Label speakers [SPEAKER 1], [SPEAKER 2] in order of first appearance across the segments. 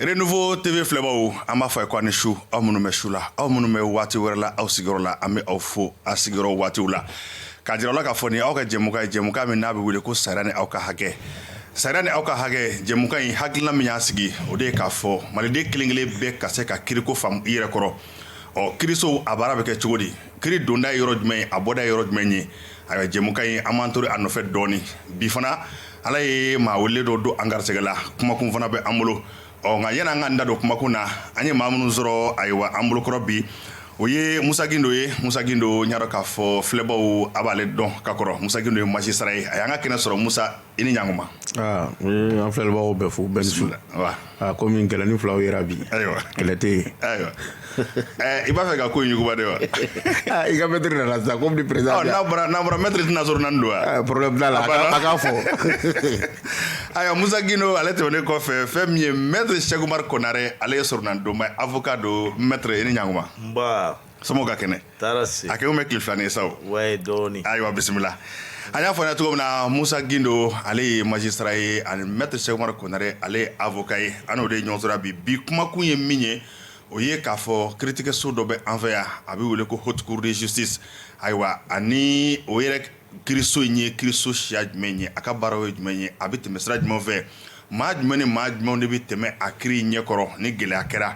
[SPEAKER 1] Renouveau TV filɛbaw an b'a fɔ a ye ko a ni su aw minnu bɛ su la aw minnu bɛ waati wɛrɛ la aw sigiyɔrɔ la an bɛ aw fo a sigiyɔrɔ waatiw la k'a jira aw la k'a fɔ nin aw ka jɛmukan ye jɛmukan min n'a bɛ wele ko sariya ni aw ka hakɛ sariya ni aw ka hakɛ jɛmukan in hakilina min y'a sigi o de ye k'a fɔ maliden kelen kelen bɛɛ ka se ka kiriko faamu i yɛrɛ kɔrɔ ɔ kiriso a baara bɛ kɛ cogo di kiri donda ye yɔrɔ jumɛn ye a bɔda ye yɔrɔ jumɛn ye ayiwa jɛmukan in an b'an to a nɔfɛ dɔɔni bi fana ala ye maa wele dɔ don an garisɛgɛ la kumakun fana bɛ an bolo nka yanni an ka da don kumakun na an ye maa minnu sɔrɔ ayiwa an bolokɔrɔ bi o ye Musa Gindo ye Musa Gindo n y'a dɔn k'a fɔ filɛbaw a b'ale dɔn ka kɔrɔ Musa Gindo ye magistrat ye a y'an ka kɛnɛ sɔrɔ Musa i ni ɲankuma
[SPEAKER 2] an filɛbagaw bɛɛ fo bɛɛ ni su komi kɛlɛni filaw yera bi
[SPEAKER 1] ayiwa
[SPEAKER 2] kɛlɛ tɛ yen
[SPEAKER 1] ayiwa i b'a fɛ ka ko in yuguba de wa
[SPEAKER 2] i ka maître nana sisan comme ni président
[SPEAKER 1] n'a bɔra maître tɛna sɔrɔ naani don wa
[SPEAKER 2] problème t'a la a k'a fɔ
[SPEAKER 1] ayiwa Musa Gindo ale tɛmɛnen kɔfɛ fɛn min ye maître Cheikh Umar Konare ale ye sɔrɔnani donba ye avocat don maître i ni ɲankuma somɔgɔw ka kɛnɛ
[SPEAKER 3] taara se
[SPEAKER 1] a kɛlen bɛ tile filanin ye sa o
[SPEAKER 3] wayi dɔɔni
[SPEAKER 1] ayiwa bisimila an y'a fɔ ne cogo min na Musa Gindo ale ye magistrat ye ani maître Cheikh Umar Konare ale ye avocat ye an n'o de ye ɲɔgɔn sɔrɔ bi kumakun ye min ye o ye k'a fɔ kiiritigɛso dɔ bɛ an fɛ yan a bɛ wele ko haute cour de justice ayiwa ani o yɛrɛ kiiriso in ye kiiriso siya jumɛn ye a ka baaraw ye jumɛn ye a bɛ tɛmɛ sira jumɛn fɛ maa jumɛn ni maa jumɛnw de bɛ tɛmɛ a kiiri ɲɛkɔrɔ ni gɛlɛya kɛra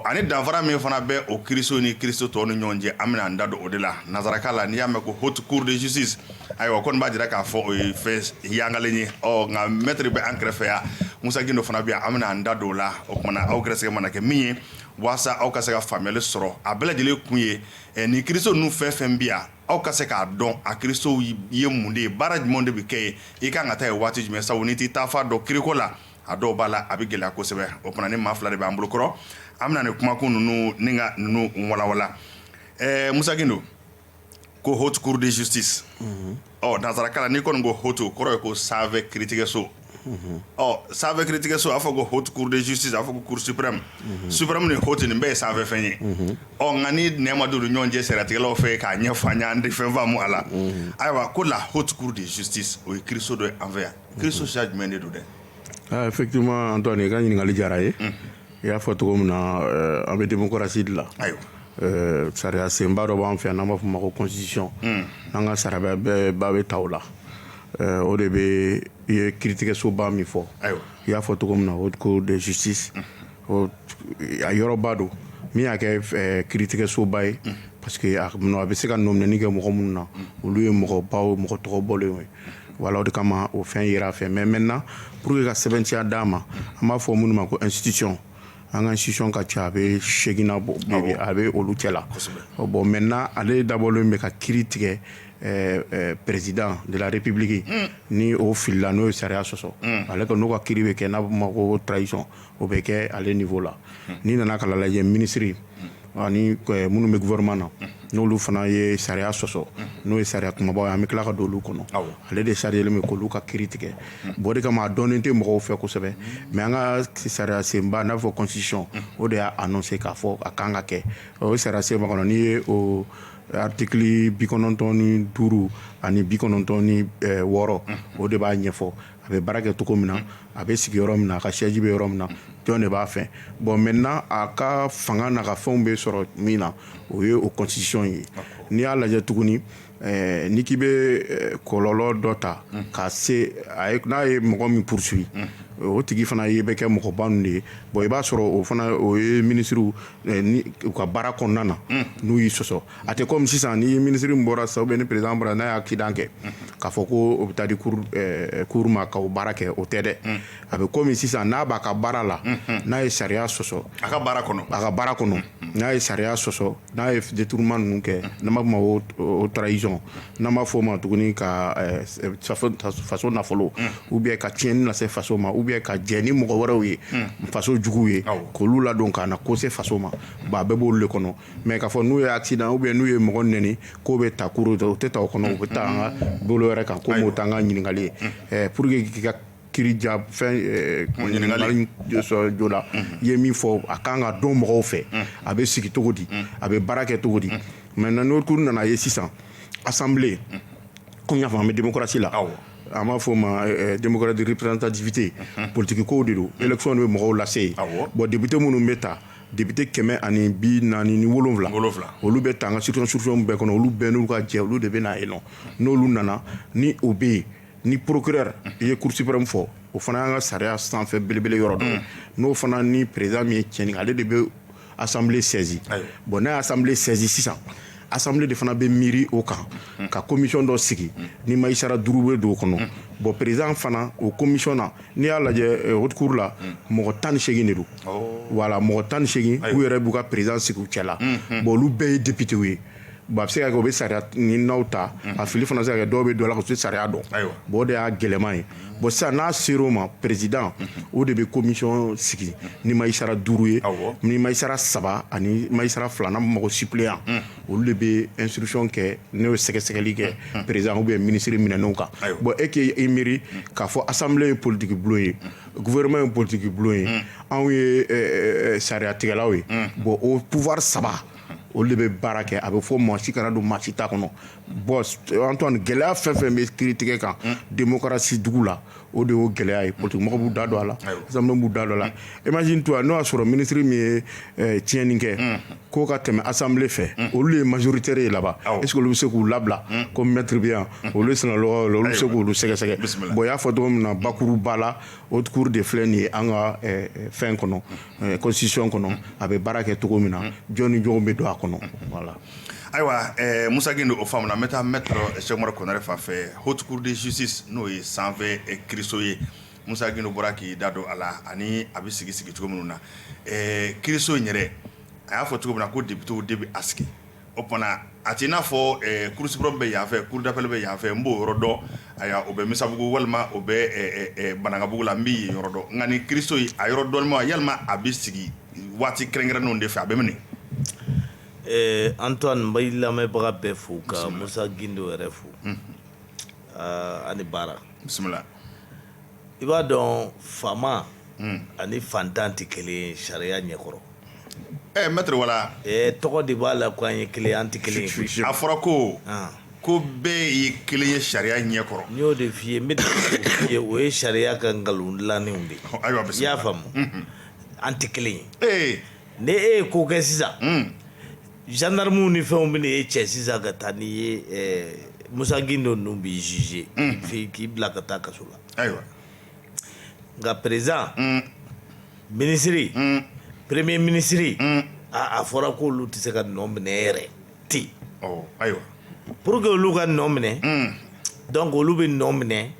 [SPEAKER 1] ani danfara min fana bɛ o kiiriso ni kiiriso tɔw ni ɲɔgɔn cɛ an bɛna an da don o de la nanzarakan la n'i y'a mɛn ko haute cour de justice ayiwa kɔni b'a jira k'a fɔ o ye fɛn yangalen ye nka maître bɛ an kɛrɛfɛ yan Musa Gindo fana bɛ yan an bɛna an da don o la o kumana aw gɛrɛsɛgɛ mana kɛ min ye walasa aw ka se ka faamuyali sɔrɔ a bɛɛ lajɛlen kun ye nin kiiriso ninnu fɛn fɛn bɛ yan aw ka se k'a dɔn a kiirisow ye mun de ye baara jumɛn de bɛ kɛ ye i kan ka taa ye waati jumɛn sabu n'i t'i taa fa dɔn kiiriko la a dɔw b'a la a bɛ gɛlɛya kosɛbɛ o kumana ni maa fila de b'an bolo kɔrɔ an bɛna nin kumakun ninnu ni ka ninnu walawala Musa Gindo ko haute cour de justice nanzarakan la n'i kɔni ko haute o kɔrɔ ye ko sanfɛ kiiritigɛso sanfɛ kiiritigɛso a fɔ ko haute cour de justice a fɔ ko cour suprême suprême ni haute nin bɛɛ ye sanfɛ fɛn ye nka ni nɛɛ ma don ɲɔgɔn cɛ sariyatigɛlaw fɛ k'a ɲɛfɔ an ye an tɛ fɛn faamu a la ayiwa ko la haute cour de justice o ye kiiriso dɔ ye an fɛ yan kiiriso siya jumɛn de don dɛ
[SPEAKER 2] effectivement Antoine i ka ɲininkali diyara ye i y'a fɔ cogo min na an bɛ démocratie de la sariya senba dɔ b'an fɛ yan n'an b'a fɔ ma ko constitution n'an ka sariya bɛɛ bɛ ta o la o de bɛ i ye kiiritigɛsoba min fɔ i y'a fɔ cogo min na haute cour de justice a yɔrɔba don min y'a kɛ kiiritigɛsoba ye parce que a bɛ se ka nɔminɛni kɛ mɔgɔ minnu na olu ye mɔgɔbaw mɔgɔ tɔgɔ bɔlen ye wala o de kama o fɛn yera a fɛ mais maintenant pour que ka sɛbɛntiya d'a ma an b'a fɔ minnu ma ko institution an ka institution ka ca a bɛ 8 a bɛ olu cɛla bon maintenant ale dabɔlen bɛ ka kiiri tigɛ président de la république ni o filila n'o ye sariya sɔsɔ ale ka n'o ka kiiri bɛ kɛ n'a bɛ ma ko trahison o bɛ kɛ ale niveau la n'i nana ka lajɛ ministre ani minnu bɛ gouvernement na n'olu fana ye sariya sɔsɔ n'o ye sariya kumabaw ye an bɛ tila ka don olu kɔnɔ ale de sariyalen bɛ k'olu ka kiiri tigɛ bon o de kama a dɔnnen tɛ mɔgɔw fɛ kosɛbɛ mais an ka sariya senba n'a fɔ constitution o de y'a annoncé k'a fɔ a kan ka kɛ o sariya senba kɔnɔ n'i ye o article 95 ani 96 o de b'a ɲɛfɔ a bɛ baara kɛ cogo min na a bɛ sigi yɔrɔ min na a ka siège bɛ yɔrɔ min na jɔn de b'a fɛ bon maintenant a ka fanga n'a ka fɛnw bɛ sɔrɔ min na o ye o constitution ye n'i y'a lajɛ tuguni n'i k'i bɛ kɔlɔlɔ dɔ ta ka se n'a ye mɔgɔ min poursuit o tigi fana ye bɛ kɛ mɔgɔba ninnu de ye bon i b'a sɔrɔ o fana o ye ministre ni u ka baara kɔnɔna na n'u y'i sɔsɔ a tɛ comme sisan ni ministre min bɔra sisan ou bien ni président bɔra n'a y'a kidan kɛ k'a fɔ ko o bɛ taa di cour ma ka o baara kɛ o tɛ dɛ a bɛ komi sisan n'a b'a ka baara la n'a ye sariya sɔsɔ
[SPEAKER 1] a ka baara kɔnɔ
[SPEAKER 2] n'a ye sariya sɔsɔ n'a ye détournement ninnu kɛ n'an b'a fɔ ma o trahison n'an b'a fɔ o ma tuguni ka faso nafolo ou bien ka tiɲɛni lase faso ma ou bien ka jɛ ni mɔgɔ wɛrɛw ye faso juguw ye k'olu ladon ka na ko se faso ma ba bɛɛ b'olu le kɔnɔ mais k'a fɔ n'u ye accident ou bien n'u ye mɔgɔ nɛni k'o bɛ ta cour o tɛ ta o kɔnɔ u bɛ taa an ka bolo wɛrɛ kan ko m'o t'an ka ɲininkali ye pour que k'i ka kiiri ja fɛn ɲininkali joona i ye min fɔ a kan ka dɔn mɔgɔw fɛ a bɛ sigi cogo di a bɛ baara kɛ cogo di maintenant n'o cour nana ye sisan assemblée komi n y'a fɔ an bɛ démocratie la a m'a fɔ ma démocratie de représentativité politique ko de do élection de mɔgɔw lase bon député minnu bɛ ta député 447 olu bɛ ta an ka circonscription bɛɛ kɔnɔ olu bɛɛ n'olu ka jɛ olu de bɛ na yen nɔ n'olu nana ni o bɛ yen ni procureur i ye cour suprême fɔ o fana y'an ka sariya sanfɛ belebele yɔrɔ dɔ ye n'o fana ni président min ye tiɲɛni ale de bɛ assemblée saisi bon n'a ye assemblée saisi sisan assemblée de fana bɛ miiri o kan ka commission dɔ sigi ni magistrat 5 bɛ don o kɔnɔ bon président fana o commission na n'i y'a lajɛ haute cour la mɔgɔ 18 de don voilà mɔgɔ 18 u yɛrɛ b'u ka président sigi u cɛla bon olu bɛɛ ye député ye bon a bɛ se ka kɛ o bɛ sariya ni n'aw ta a fili fana se ka kɛ dɔw bɛ dɔ la ka se sariya dɔn bon o de y'a gɛlɛman ye bon sisan n'a ser'o ma président o de bɛ commission sigi ni magistrat 5 ye ni magistrat 3 ani magistrat 2 n'an b'a fɔ suppléant olu de bɛ instruction kɛ n'o ye sɛgɛsɛgɛli kɛ président ou bien ministre minɛnenw kan bon e k'i miiri k'a fɔ assemblée ye politique bulon ye gouvernement ye politique bulon ye anw ye sariya tigɛlaw ye bon o pouvoir 3 olu de bɛ baara kɛ a bɛ fɔ maa si kana don maa si ta kɔnɔ bon Antoine gɛlɛya fɛn fɛn bɛ kiiri tigɛ kan démocratie dugu la o de y'o gɛlɛya ye politique mɔgɔ b'u da don a la assemblée b'u da don a la imagine toi n'o y'a sɔrɔ ministre min ye tiɲɛni kɛ k'o ka tɛmɛ assemblée fɛ olu ye majoritaire ye laban est ce que olu bɛ se k'u labila comme maître bien olu sinalɔgɔ olu bɛ se k'olu sɛgɛsɛgɛ bon i y'a fɔ cogo min na bakuruba la haute cour de filɛ nin ye an ka fɛn kɔnɔ constitution kɔnɔ a bɛ baara kɛ cogo min na jɔn ni jɔnw bɛ don a kɔnɔ voilà.
[SPEAKER 1] Ayiwa Musa Gindo o faamuna n bɛ taa maître Cheikh Umaru Konare fan fɛ haute cour de justice n'o ye sanfɛ kiiriso ye Musa Gindo bɔra k'i da don a la ani a bɛ sigi cogo minnu na kiiriso in yɛrɛ a y'a fɔ cogo min na ko député de bɛ a sigi o kumana a t'i n'a fɔ cour suprême bɛ yan fɛ cour d'appel bɛ yan fɛ n b'o yɔrɔ dɔn ayiwa o bɛ Misabugu walima o bɛ Banankabugu la n b'i yen yɔrɔ dɔn nka ni kiiriso in a yɔrɔ dɔnni ma yalima a bɛ sigi waati kɛrɛnkɛrɛnnenw de fɛ a bɛ minɛ.
[SPEAKER 3] Antoine n bɛ lamɛnbaga bɛɛ fo ka Musa Gindo yɛrɛ fo ani baara
[SPEAKER 1] bisimila
[SPEAKER 3] i b'a dɔn faama ani fantan tɛ kelen ye sariya ɲɛkɔrɔ
[SPEAKER 1] maître wala
[SPEAKER 3] tɔgɔ de b'a la ko an ye kelen an tɛ kelen ye
[SPEAKER 1] a fɔra ko bɛɛ ye kelen ye sariya ɲɛkɔrɔ n
[SPEAKER 3] y'o de f'i ye n bɛ f'i ye o ye sariya ka nkalon dilannenw de i y'a faamu an tɛ kelen ye ni e ye ko kɛ sisan gendarmew ni fɛnw bɛ n'e cɛ sisan ka taa n'i ye Musa Gindo ninnu b'i juger k'i bila ka taa kaso la
[SPEAKER 1] ayiwa
[SPEAKER 3] nka président ministre premier ministre a fɔra k'olu tɛ se ka nɔ minɛ yɛrɛ ten
[SPEAKER 1] ayiwa
[SPEAKER 3] pour que olu ka nɔ minɛ donc olu bɛ nɔ minɛ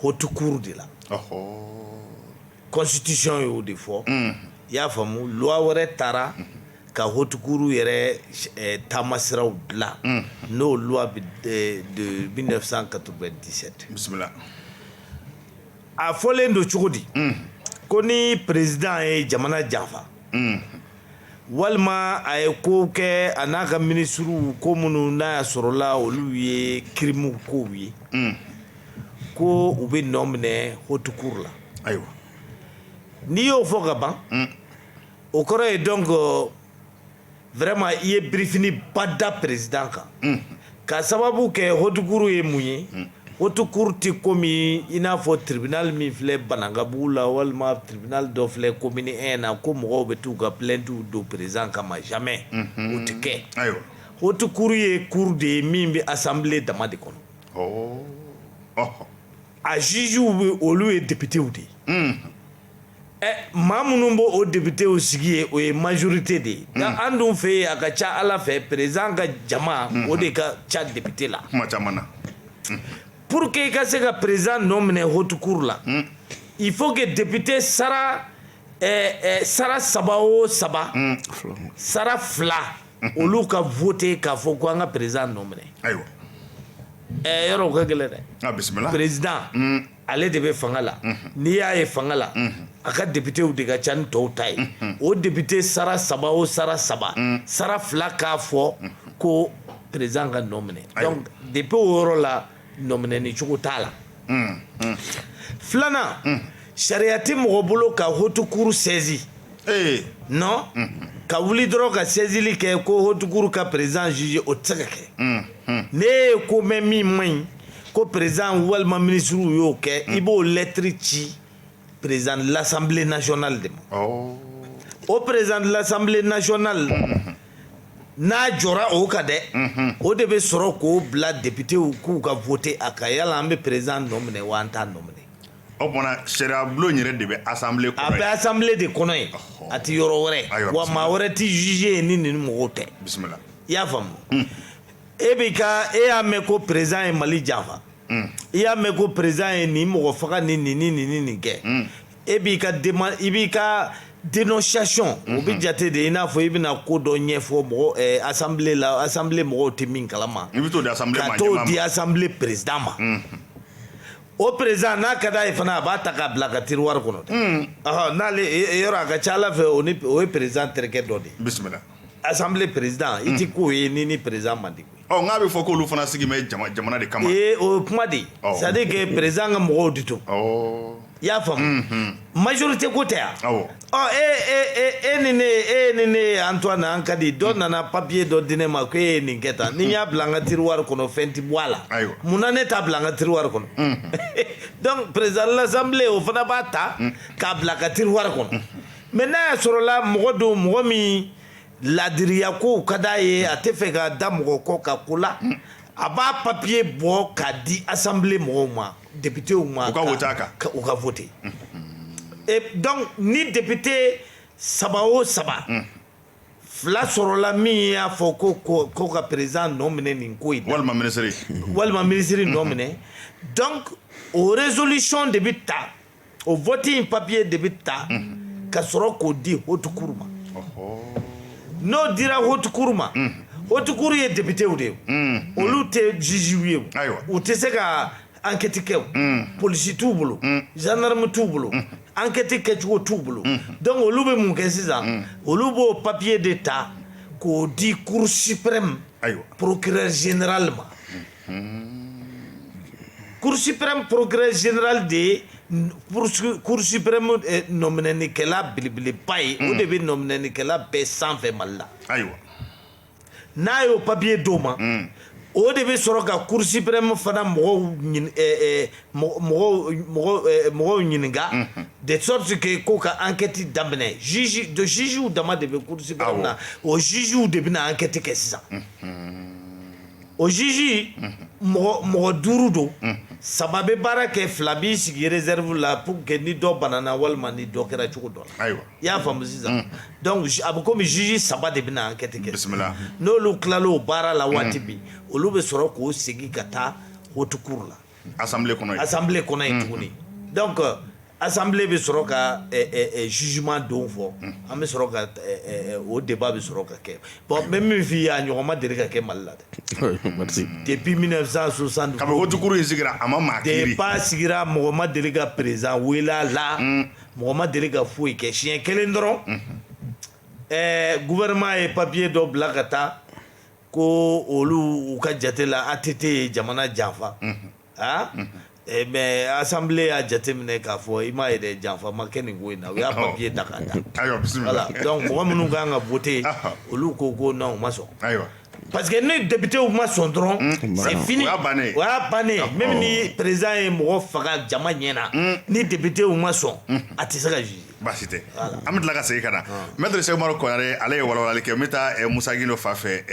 [SPEAKER 3] haute cour de la constitution y'o de fɔ i y'a faamu loi wɛrɛ taara ka haute cour yɛrɛ taamasiraw dilan n'o loi de 1997
[SPEAKER 1] bisimila
[SPEAKER 3] a fɔlen don cogo di ko ni président ye jamana janfa walima a ye ko kɛ a n'a ka ministres ko minnu n'a y'a sɔrɔla olu ye crime kow ye ko u bɛ nɔ minɛ haute cour la
[SPEAKER 1] ayiwa
[SPEAKER 3] n'i y'o fɔ ka ban o kɔrɔ ye donc vraiment i ye birifini ba da président kan ka sababu kɛ haute cour ye mun ye haute cour tɛ komi i n'a fɔ tribunal min filɛ Banankabugu la walima tribunal dɔ filɛ commune 1 na ko mɔgɔw bɛ t'u ka plaintes don président kama jamais o tɛ kɛ haute cour ye cour de ye min bɛ assemblée dama de kɔnɔ a juges bɛ olu ye députés de ye maa minnu b'o o députés sigi ye o ye majorité de ye nka an dun fɛ yen a ka ca Ala fɛ président ka jama o de ka ca député la
[SPEAKER 1] kuma caman na
[SPEAKER 3] pour que i ka se ka président nɔ minɛ haute cour la il faut que député sara saba o saba sara 2 olu ka voter k'a fɔ ko an ka président nɔ minɛ
[SPEAKER 1] ayiwa
[SPEAKER 3] yɔrɔ o ka gɛlɛn dɛ
[SPEAKER 1] bisimila
[SPEAKER 3] président ale de bɛ fanga la n'i y'a ye fanga la a ka députés de ka ca ni tɔw ta ye o député sara 3 o sara 3 sara 2 k'a fɔ ko président ka nɔ minɛ donc depuis o yɔrɔ la nɔ minɛni cogo t'a la filanan sariya tɛ mɔgɔ bolo ka haute cour saisi non ka wuli dɔrɔn ka saisili kɛ ko haute cour ka président juge o tɛ se ka kɛ ne ye ko mɛn min man ɲi ko président walima ministre y'o kɛ i b'o lettre ci président de l'Assemblée nationale de ma o président de l'Assemblée nationale n'a jɔra o kan dɛ o de bɛ sɔrɔ k'o bila député k'u ka voter a kan yala an bɛ président nɔ minɛ wa an t'a nɔ minɛ
[SPEAKER 1] o kumana sariya bulon yɛrɛ de bɛ assemblée kɔnɔ
[SPEAKER 3] a bɛ assemblée de kɔnɔ yen a ti yɔrɔ wɛrɛ wa maa wɛrɛ ti juger yen ni nin mɔgɔw tɛ
[SPEAKER 1] bisimila
[SPEAKER 3] i y'a faamu e y'a mɛn ko président ye Mali janfa i y'a mɛn ko président ye nin mɔgɔ faga nin kɛ e b'i ka dénonciation o bɛ jate de i n'a fɔ i bɛna ko dɔ ɲɛfɔ mɔgɔ assemblée la assemblée mɔgɔw tɛ min kalama
[SPEAKER 1] i bɛ t'o di assemblée ma
[SPEAKER 3] ka t'o di assemblée président ma o président n'a ka d'a ye fana a b'a ta k'a bila ka tiroir kɔnɔ dɛ n'ale yɔrɔ a ka ca Ala fɛ o ye président terikɛ dɔ de ye
[SPEAKER 1] bisimila
[SPEAKER 3] assemblée président i ti k'o ye ni président man di
[SPEAKER 1] n'a bɛ fɔ k'olu fana sigi bɛ jamana de kama
[SPEAKER 3] o ye kuma de ye c'est à dire que président ka mɔgɔw de to i y'a faamu majorité ko tɛ yan e ni ne Antoine an ka di dɔ nana papier dɔ di ne ma ko e ye nin kɛ tan ni y'a bila an ka tiroir kɔnɔ fɛn ti bɔ a la munna ne t'a bila an ka tiroir kɔnɔ donc président de l'Assemblée o fana b'a ta k'a bila ka tiroir kɔnɔ mais n'a y'a sɔrɔ la mɔgɔ min ladiriya ko ka d'a ye a tɛ fɛ ka da mɔgɔ kɔ ka ko la a b'a papier bɔ k'a di assemblée mɔgɔw ma députéw ma u ka voter donc ni député saba o saba fila sɔrɔla min y'a fɔ ko ka président nɔ minɛ nin ko in
[SPEAKER 1] walima
[SPEAKER 3] ministre nɔ minɛ donc o résolution de bɛ ta o vote in papier de bɛ ta ka sɔrɔ k'o di haute cour ma n'o dira haute cour ma haute cour ye députéw de ye olu tɛ juge ye u tɛ se ka enquête kɛ polisi t'u bolo gendarme t'u bolo enquête kɛcogo t'u bolo donc olu bɛ mun kɛ sisan olu b'o papier de ta k'o di cour suprême procureur général ma cour suprême procureur général de ye cour suprême nɔminɛnikɛla belebeleba ye o de bɛ nɔminɛnikɛla bɛɛ sanfɛ Mali la n'a y'o papier d'o ma o de bɛ sɔrɔ ka cour suprême fana mɔgɔw ɲininka de sorte que ko ka enquête daminɛ jugew dama de bɛ cour suprême na o jugew de bɛna enquête kɛ sisan o juge mɔgɔ 5 don 3 bɛ baara kɛ 2 b'i sigi réserve la pour que ni dɔ banana walima ni dɔ kɛra cogo dɔ la i y'a faamu sisan donc a bɛ komi juge 3 de bɛna enquête kɛ n'olu tilala o baara la waati min olu bɛ sɔrɔ k'o segin ka taa haute cour la assemblée kɔnɔ yen tuguni donc assemblée bɛ sɔrɔ ka jugement don fɔ an bɛ sɔrɔ ka o débat bɛ sɔrɔ ka kɛ bon mais min f'i ye a ɲɔgɔn ma deli ka kɛ Mali la dɛ depuis 1960
[SPEAKER 1] kabini haute cour in sigira a ma maa kiiri
[SPEAKER 3] débat sigira mɔgɔ ma deli ka président wele a la mɔgɔ ma deli ka foyi kɛ siɲɛ kelen dɔrɔn gouvernement ye papier dɔ bila ka taa ko olu u ka jate la ATT ye jamana janfa mais assemblée y'a jateminɛ k'a fɔ i m'a ye dɛ janfa ma kɛ nin ko in na u y'a papier da k'a da voilà donc mɔgɔ minnu kan ka voter olu ko non u ma sɔn parce que ni députéw ma sɔn dɔrɔn c'est fini o y'a bannen même ni président ye mɔgɔ faga jama ɲɛna ni députéw ma sɔn a tɛ se ka juger
[SPEAKER 1] baasi tɛ an bɛ tila ka segin ka na maître Seku Umaru Konare ale ye walawalali kɛ n bɛ taa Musa Gindo fa fɛ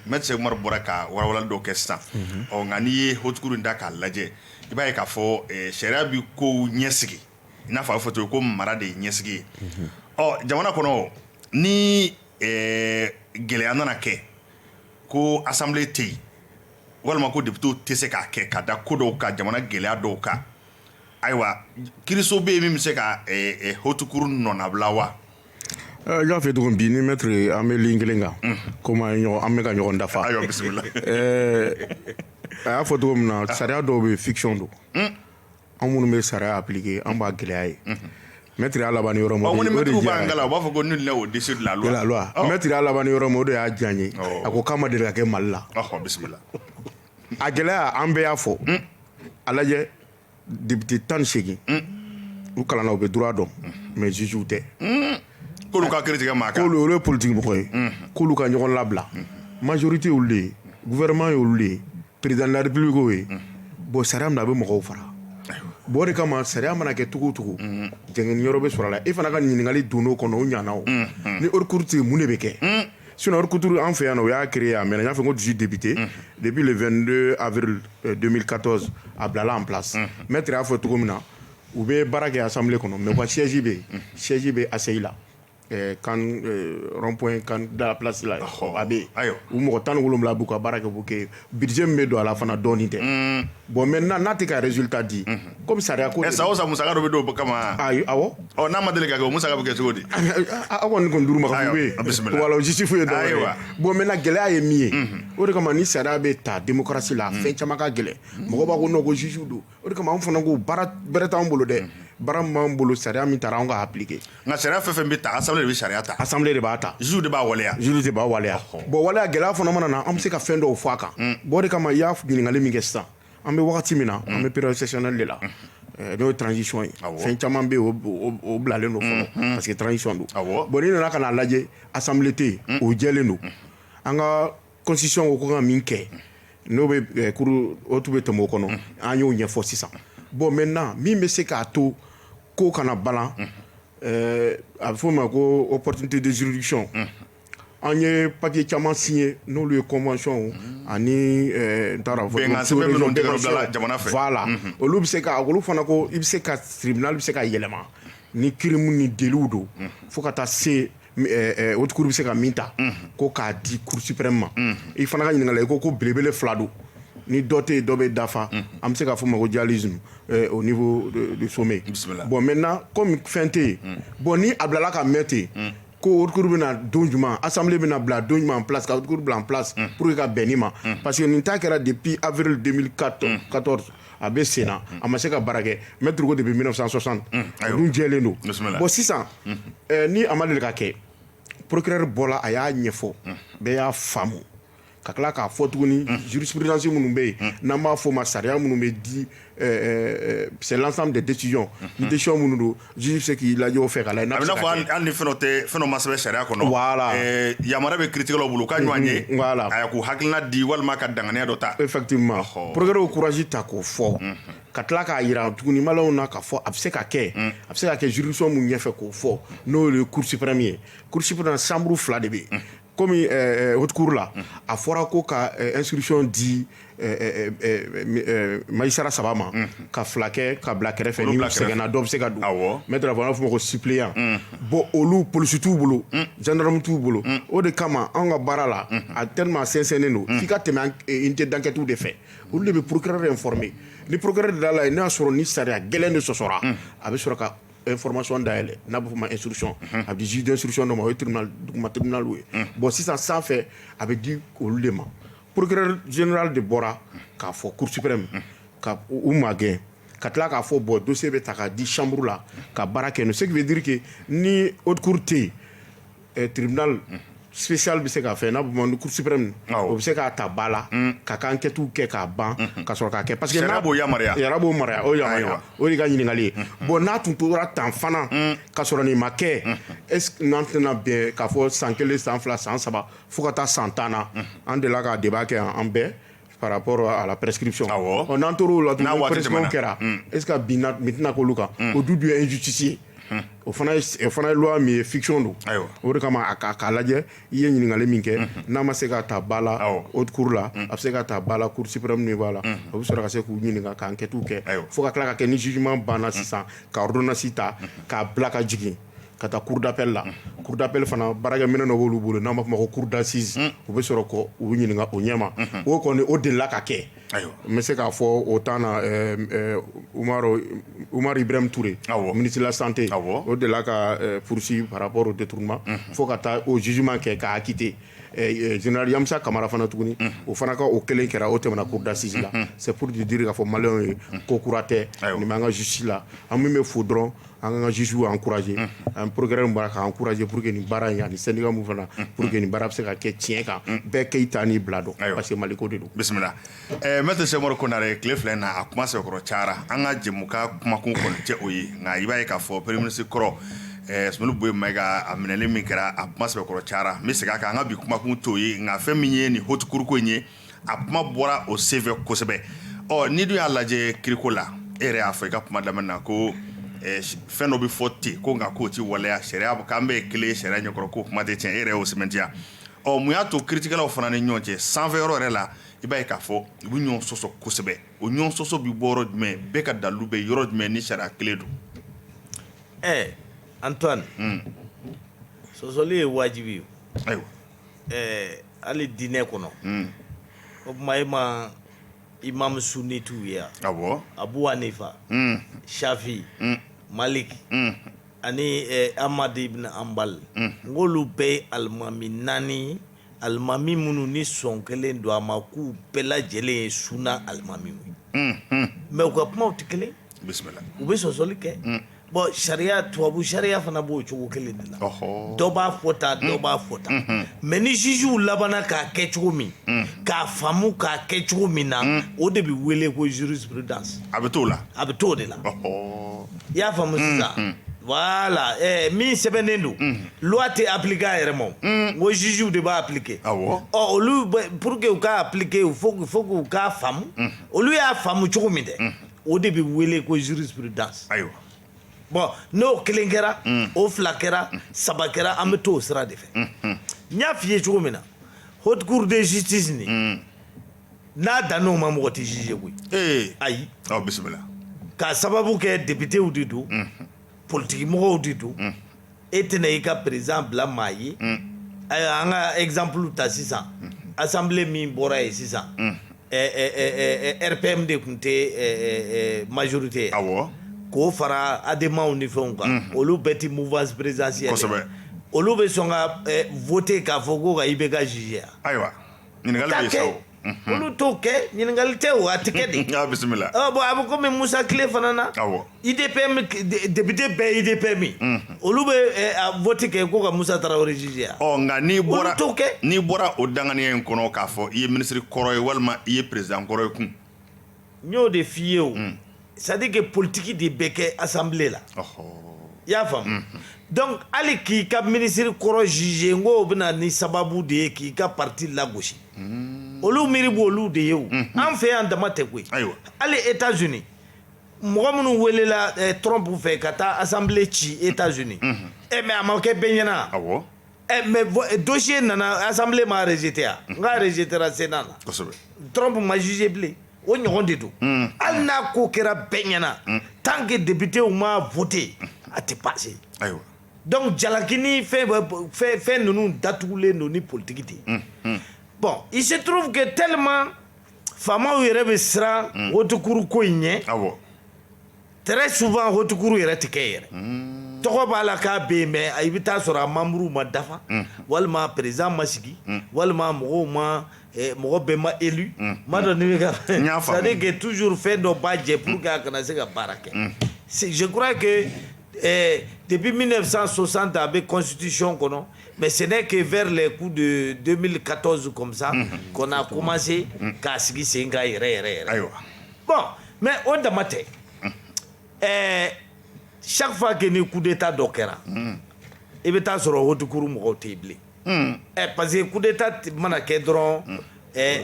[SPEAKER 1] maître Seku Umaru bɔra ka walawalali dɔw kɛ sisan nka n'i ye haute cour in da k'a lajɛ i b'a ye k'a fɔ sariya bi kow ɲɛsigi i n'a fɔ a bɛ fɔ cogo ko mara de ye ɲɛsigi ye jamana kɔnɔ ni gɛlɛya nana kɛ ko assemblée tɛ yen walima ko députéw tɛ se k'a kɛ ka da ko dɔw kan jamana gɛlɛya dɔw kan ayiwa kiiriso bɛ yen min bɛ se ka haute cour nɔnabila wa
[SPEAKER 2] n y'a fɛ cogo min bi ni maître an bɛ ligne kelen kan komi an bɛ ka ɲɔgɔn dafa
[SPEAKER 1] ayiwa bisimila
[SPEAKER 2] a y'a fɔ cogo min na sariya dɔw bɛ fiction don an minnu bɛ sariya appliquer an b'a gɛlɛya ye maître y'a laban ni yɔrɔ min o de
[SPEAKER 1] maître b'an kala u b'a fɔ ko nul n'est au-dessus de la loi
[SPEAKER 2] maître y'a laban ni yɔrɔ min o de y'a diya n ye a ko k'a ma deli ka kɛ Mali la
[SPEAKER 1] bisimila
[SPEAKER 2] a gɛlɛya an bɛɛ y'a fɔ a lajɛ député 18 u kalanna u bɛ droit dɔn mais jugew tɛ
[SPEAKER 1] k'olu ka kiiri tigɛ maa kan
[SPEAKER 2] olu ye politique mɔgɔ ye k'olu ka ɲɔgɔn labila majorité olu de ye gouvernement ye olu de ye président de la république o ye bon sariya min a bɛ mɔgɔw fara bon o de kama sariya mana kɛ cogo o cogo jɛngɛni yɔrɔ bɛ sɔrɔ a la e fana ka ɲininkali don n'o kɔnɔ o ɲana o ni haute cour tɛ yen mun de bɛ kɛ sinon haute cour an fɛ yan nɔ o y'a créé a mɛnna n y'a fɔ ko 18 députés depuis le 22 avril 2014 a bilala en place maître y'a fɔ cogo min na u bɛ baara kɛ assemblée kɔnɔ mais u ka siège bɛ yen siège bɛ ACI la kan rond-point kan da la place la a bɛ yen u mɔgɔ 17 b'u ka baara kɛ k'o kɛ budget min bɛ don a la fana dɔɔnin tɛ bon maintenant n'a tɛ ka résultat di comme sariya ko
[SPEAKER 1] sa o sa musaka dɔ bɛ don o kama
[SPEAKER 2] ayi awɔ
[SPEAKER 1] n'a ma deli ka kɛ o musaka bɛ kɛ cogo di
[SPEAKER 2] aw kɔni d'uru ma ka bɛ yen wala o justice ye dɔwɛrɛ ye bon maintenant gɛlɛya ye min ye o de kama ni sariya bɛ ta démocratie la fɛn caman ka gɛlɛn mɔgɔ b'a ko non ko juge don o de kama an fana ko baara bɛrɛ t'anw bolo dɛ baara min b'an bolo sariya min taara an ka appliquer
[SPEAKER 1] nka sariya fɛn fɛn bɛ ta assemblée de bɛ sariya ta
[SPEAKER 2] assemblée de b'a ta
[SPEAKER 1] juge de b'a waleya
[SPEAKER 2] juge de b'a waleya bon waleya gɛlɛya fana mana na an bɛ se ka fɛn dɔw fɔ a kan bon o de kama i y'a ɲininkali min kɛ sisan an bɛ wagati min na an bɛ période sessionnelle de la n'o ye transition ye fɛn caman bɛ yen o bilalen don fɔlɔ parce que transition don bon n'i nana ka n'a lajɛ assemblée tɛ yen o jɛlen don an ka constitution ko kan ka min kɛ n'o bɛ kuru o tun bɛ tɛmɛ o kɔnɔ an y'o ɲɛfɔ sisan bon maintenant min bɛ se k'a to ko kana balan a bɛ f'o ma ko opportunité de juridiction an ye papier caman signé n'olu ye convention ani n t'a dɔn voilà olu bɛ se ka olu fana ko i bɛ se ka tribunal bɛ se ka yɛlɛma ni crime ni délit don fo ka taa se haute cour bɛ se ka min ta ko k'a di cour suprême ma i fana ka ɲininkali ko belebele 2 don ni dɔ tɛ yen dɔ bɛ dafa an bɛ se k'a fɔ ma ko dialysme au niveau du sommet bon maintenant comme fɛn tɛ yen bon ni a bilala ka mɛn ten ko haute cour bɛna don jumɛn assemblée bɛna bila don jumɛn en place ka haute cour bila en place pour que ka bɛn nin ma parce que nin ta kɛra depuis avril 2014 a bɛ sen na a ma se ka baara kɛ maître ko depuis 1960 olu jɛlen don bon sisan ni a ma deli ka kɛ procureur bɔra a y'a ɲɛfɔ bɛɛ y'a faamu ka tila k'a fɔ tuguni jurisprudence minnu bɛ yen n'an b'a fɔ o ma sariya minnu bɛ di c'est l'ensemble des décisions ni décision minnu don juge bɛ se k'i lajɛ o fɛ ka lajɛ.
[SPEAKER 1] a bɛ n'a fɔ hali ni fɛn dɔ ma sɛbɛn sariya kɔnɔ
[SPEAKER 2] voilà
[SPEAKER 1] yamaruya bɛ kiiritigɛlaw bolo u ka ɲɔgɔn ye
[SPEAKER 2] voilà
[SPEAKER 1] a k'u hakilina di walima ka danganiya dɔ ta
[SPEAKER 2] effectivement procureur courage ta k'o fɔ ka tila k'a yira tuguni maliyɛnw na k'a fɔ a bɛ se ka kɛ a bɛ se ka kɛ juridiction min ɲɛfɛ k'o fɔ n'o ye cour suprême ye cour suprême chambre 2 de bɛ yen komi haute cour la a fɔra ko ka instruction di magistrat 3 ma ka 2 kɛ ka bila kɛrɛfɛ ni sɛgɛnna dɔ bɛ se ka don maître la fɔ a fɔ ma ko suppléant bon olu polisi t'u bolo gendarme t'u bolo o de kama anw ka baara la a tellement sɛnsɛnnen don f'i ka tɛmɛ unité d'enquête de fɛ olu de bɛ procureur informer ni procureur de la ye n'a sɔrɔ ni sariya gɛlɛn de sɔsɔra a bɛ sɔrɔ ka information dayɛlɛ n'a bɛ fɔ ma instruction a bɛ di juge d'instruction dɔ ma o ye duguma tribunal ye bon sisan sanfɛ a bɛ di olu de ma procureur général de bɔra k'a fɔ cour suprême ka u magɛn ka tila k'a fɔ bon dossier bɛ ta k'a di chambre la ka baara kɛ n'o ce qui veut dire que ni haute cour tɛ yen tribunal spécial bɛ se k'a fɛ n'a bɛ fɔ ma cour suprême o bɛ se k'a ta ba la k'a ka enquête kɛ k'a ban ka sɔrɔ k'a kɛ parce que
[SPEAKER 1] sariya b'o yamaruya
[SPEAKER 2] o yamaruya o de ka ɲininkali ye bon n'a tun tora tan fana ka sɔrɔ nin ma kɛ est ce que n'an tɛna bɛn k'a fɔ san 1 san 2 san 3 fo ka taa san 10 na an delila ka débat kɛ an bɛɛ par rapport à la prescription n'an tor'o la tun prescription kɛra est ce que bin tɛna k'olu kan o du ye injustice o fana ye loi min ye fiction don o de kama a k'a lajɛ i ye ɲininkali min kɛ n'a ma se ka ta ba la haute cour la a bɛ se ka ta ba la cour suprême min b'a la o bɛ sɔrɔ ka se k'u ɲininka ka enquête kɛ fo ka tila ka kɛ ni jugement banna sisan ka ordonnance ta k'a bila ka jigin ka taa cour d'appel la cour d'appel fana baarakɛminɛ dɔ b'olu bolo n'an b'a fɔ ma ko cour d'assise u bɛ sɔrɔ k'u ɲininka o ɲɛma o kɔni o delila ka kɛ n bɛ se k'a fɔ o temps na Umar Ibrahim Touré ministre de la santé o delila ka poursuivre par rapport au détournement fo ka taa o jugement kɛ k'a acquitté général Yamusa Kamara fana tuguni o fana ka o kelen kɛra o tɛmɛna cour d'assise la c'est pour dire k'a fɔ maliyɛnw ye ko kura tɛ nin b'an ka justice la an min bɛ fo dɔrɔn an ka juges encourager an procureur bɔra ka encourager pour que nin baara in ani syndicat mun fana pour que nin baara bɛ se ka kɛ tiɲɛ kan bɛɛ k'i ta n'i bila dɔn parce que Maliko de don.
[SPEAKER 1] Bisimila maître Sɛkumaru Konare tile filɛ in na a kuma sɛbɛkɔrɔ cayara an ka jɛmukan kumakun kɔni tɛ o ye nka i b'a ye k'a fɔ premier ministre kɔrɔ Sumani Boyi Mayiga a minɛli min kɛra a kuma sɛbɛkɔrɔ cayara n bɛ segin a kan an ka bi kumakun t'o ye nka fɛn min ye nin haute cour ko in ye a kuma bɔra o senfɛ kosɛbɛ ni dun y'a lajɛ kiriko la e yɛrɛ y'a fɔ i ka kuma daminɛ na ko fɛn dɔ bɛ fɔ ten ko nka k'o ti waleya sariya k'an bɛɛ ye kelen sariya ɲɛkɔrɔ ko kuma tɛ tiɲɛ e yɛrɛ y'o sɛmɛntiya mun y'a to kiiritigɛlaw fana ni ɲɔgɔn cɛ sanfɛ yɔrɔ yɛrɛ la i b'a ye k'a fɔ u bɛ ɲɔgɔn sɔsɔ kosɛbɛ o ɲɔgɔn sɔsɔ bɛ bɔ yɔrɔ jumɛn bɛɛ ka dalilu bɛ yɔrɔ jumɛn ni sariya kelen don
[SPEAKER 3] Antoine sɔsɔli ye wajibi ye
[SPEAKER 1] ayiwa
[SPEAKER 3] hali diinɛ kɔnɔ o tuma imam sunnitu ye
[SPEAKER 1] awɔ
[SPEAKER 3] Abu Hanifa Shafi Malik ani Ahmad ibn Hanbal ng'olu bɛɛ ye alimami naani alimami minnu ni sɔn kelen don a ma k'u bɛɛ lajɛlen ye sunna alimamiw ye mais u ka kumaw tɛ kelen
[SPEAKER 1] bisimila
[SPEAKER 3] u bɛ sɔsɔli kɛ bon sariya tubabu sariya fana b'o cogo kelen de la dɔ b'a fɔ tan dɔ b'a fɔ tan mais ni jugew labanna k'a kɛ cogo min k'a faamu k'a kɛ cogo min na o de bɛ wele ko jurisprudence
[SPEAKER 1] a bɛ t'o la
[SPEAKER 3] a bɛ t'o de la i y'a faamu sisan voilà min sɛbɛnnen don loi tɛ appliquer a yɛrɛ ma n ko jugew de b'a appliquer olu pour que u k'a appliquer il faut k'u k'a faamu olu y'a faamu cogo min dɛ o de bɛ wele ko jurisprudence
[SPEAKER 1] ayiwa
[SPEAKER 3] bon n'o kelen kɛra o fila kɛra saba kɛra an bɛ t'o sira de fɛ n y'a f'i ye cogo min na haute cour de justice nin n'a dann'o ma mɔgɔ tɛ juge koyi ayi
[SPEAKER 1] bisimila
[SPEAKER 3] k'a sababu kɛ députéw de don politique mɔgɔw de don e tɛna i ka président bila maa ye ayiwa an ka exemple ta sisan assemblée min bɔra yen sisan RPM de tun tɛ majorité ye awɔ k'o fara ademaw ni fɛnw kan olu bɛɛ tɛ mouvance présidentielle
[SPEAKER 1] kosɛbɛ
[SPEAKER 3] olu bɛ sɔn ka voter k'a fɔ ko ka IBK juger
[SPEAKER 1] ayiwa ɲininkali bɛ yen
[SPEAKER 3] olu t'o kɛ ɲininkali tɛ o a tɛ kɛ de
[SPEAKER 1] bisimila
[SPEAKER 3] bon a bɛ komi Musa Tile fana na IDPM député bɛɛ IDPM olu bɛ voter kɛ ko ka Musa Tarawele juger
[SPEAKER 1] nka n'i bɔra o danganiya in kɔnɔ k'a fɔ i ye minisiri kɔrɔ ye walima i ye président kɔrɔ ye kun
[SPEAKER 3] n y'o de f'i ye o c'est-à-dire que politique de bɛ kɛ assemblée la i y'a faamu donc hali k'i ka minisiri kɔrɔ juger n ko o bɛna ni sababu de ye k'i ka parti lagosi olu miiri b'olu de ye o an fɛ yan dama tɛ koyi hali États-Unis mɔgɔ minnu welela Trump fɛ ka taa assemblée ci États-Unis mais a ma kɛ bɛɛ ɲɛna mais dossier nana assemblée ma rejeté a n k'a rejetera Sénat la Trump ma juger bilen o ɲɔgɔn de don hali n'a ko kɛra bɛɛ ɲɛna tant que députéw ma voté a tɛ passé donc jalaki ni fɛn ninnu datugulen don ni politique de bon il se trouve que tellement faamaw yɛrɛ bɛ siran haute cour ko in ɲɛ très souvent haute cour yɛrɛ tɛ kɛ yɛrɛ tɔgɔ b'a la k'a bɛ yen mais i bɛ taa sɔrɔ a membre ma dafa walima président ma sigi walima mɔgɔ bɛɛ ma élu ma dɔn ni bɛ ka c'est-à-dire que toujours fɛn dɔ b'a jɛ pour que a kana se ka baara kɛ je crois que depuis 1960 a bɛ constitution kɔnɔ mais ce n'est que vers les coups de 2014 comme ça qu'on a commencé k'a sigi sen kan yɛrɛ bon mais o dama tɛ chaque fois que ni coup d'état dɔ kɛra i bɛ taa sɔrɔ haute cour mɔgɔw tɛ yen bilen parce que coup d'état mana kɛ dɔrɔn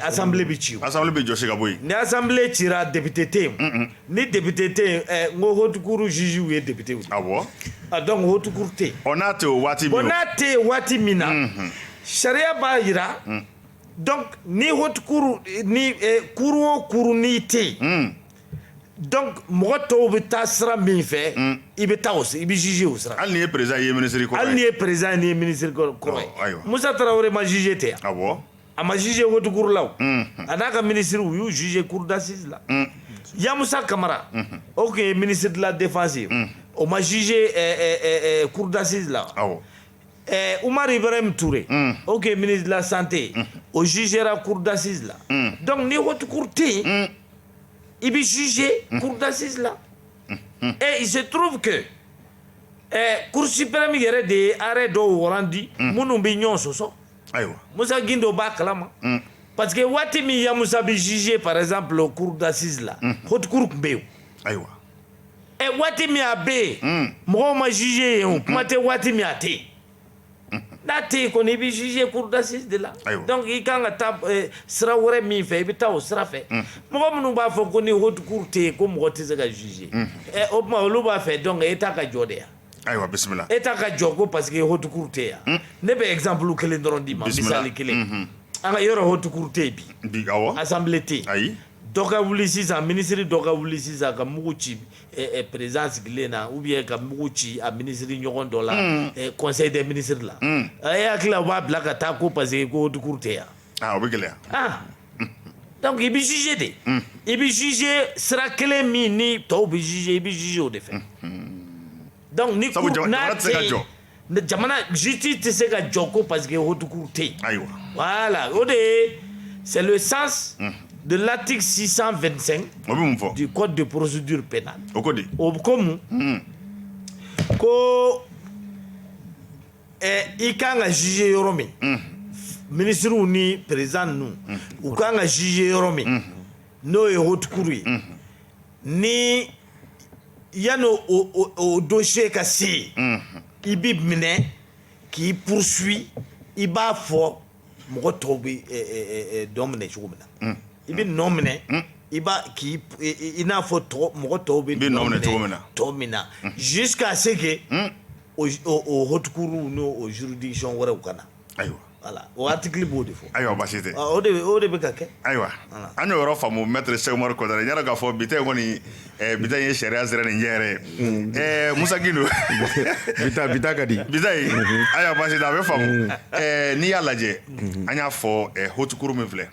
[SPEAKER 3] assemblée bɛ ci
[SPEAKER 1] assemblée bɛ jɔsi ka bɔ yen
[SPEAKER 3] ni assemblée cira député tɛ yen ni député tɛ yen n ko haute cour juge ye député ye donc haute cour tɛ yen
[SPEAKER 1] n'a tɛ o waati min
[SPEAKER 3] n'a tɛ yen waati min na sariya b'a jira donc ni haute cour ni cour o cour n'i tɛ yen donc mɔgɔ tɔw bɛ taa sira min fɛ i bɛ taa o i bɛ juger o sira
[SPEAKER 1] hali n'i ye président ye ministre kɔrɔ ye
[SPEAKER 3] hali n'i ye président n'i ye ministre kɔrɔ ye Musa Tarawele ma juger tɛ yan a ma juger haute cour la o a n'a ka ministre u y'u juger cour d'assises la Yamusa Kamara o tun ye ministre de la défense ye o ma juger cour d'assises la Umar Ibrahim Touré o tun ye ministre de la santé o jugera cour d'assises la donc ni haute cour tɛ yen il peut juger cour d'assises là. Et il se trouve que cour suprême yɛrɛ de ye arrêt dɔw rendu minnu bɛ ɲɔgɔn sɔsɔ Musa Gindo b'a kalama parce que waati min Yamusa bɛ juger par exemple au cour d'assises là haute cour tun bɛ yen waati min a bɛ yen mɔgɔw ma juger yen o kuma tɛ waati min a tɛ yen n'a tɛ kɔni i bɛ juger cour d'assises de la donc i kan ka taa sira wɛrɛ min fɛ i bɛ taa o sira fɛ mɔgɔ minnu b'a fɔ ko ni haute cour tɛ yen ko mɔgɔ tɛ se ka juger o tuma olu b'a fɛ donc État ka jɔ de yan
[SPEAKER 1] ayiwa bisimila
[SPEAKER 3] État ka jɔ ko parce que haute cour tɛ yan ne bɛ exemple kelen dɔrɔn d'i ma misali kelen an ka yɔrɔ haute cour tɛ yen bi assemblée tɛ yen
[SPEAKER 1] ayi
[SPEAKER 3] dɔ ka wuli sisan ministre dɔ ka wuli sisan ka mugu ci président sigilen na ou bien ka mugu ci a ministre ɲɔgɔn dɔ la conseil des ministres la a ye hakili la u b'a bila ka taa ko parce que ko haute cour tɛ yan
[SPEAKER 1] o bɛ gɛlɛya
[SPEAKER 3] donc i bɛ juger de i bɛ juger sira kelen min ni tɔw bɛ juger i bɛ juger o de fɛ donc ni cour n'a tɛ yen jamana justice tɛ se ka jɔ ko parce que haute cour tɛ yen
[SPEAKER 1] ayiwa
[SPEAKER 3] voilà o de ye c'est le sens de l'article 625 du code de procédure pénale. O ko mun ko i kan ka juger yɔrɔ min ministres ni président ninnu u kan ka juger yɔrɔ min n'o ye haute cour ye ni yanni o dossier ka se yen i bɛ minɛ k'i poursuit i b'a fɔ mɔgɔ tɔw bɛ dɔ minɛ cogo min na. I bɛ nɔ minɛ i b'a k'i i n'a fɔ mɔgɔ tɔw bɛ nɔ minɛ tɔw min na jusqu'à ce que o haute cour n'o juridiction wɛrɛw ka na
[SPEAKER 1] ayiwa
[SPEAKER 3] voilà o article b'o de fɔ
[SPEAKER 1] ayiwa baasi tɛ
[SPEAKER 3] o de bɛ ka kɛ
[SPEAKER 1] ayiwa an y'o yɔrɔ faamu maître Cheikh Umaru Konare n y'a dɔn k'a fɔ bi ta in kɔni bi ta in ye sariya sira nin ɲɛ yɛrɛ ye Musa Gindo
[SPEAKER 2] bi ta ka di
[SPEAKER 1] bi ta in ayiwa baasi tɛ a bɛ faamu n'i y'a lajɛ an y'a fɔ haute cour min filɛ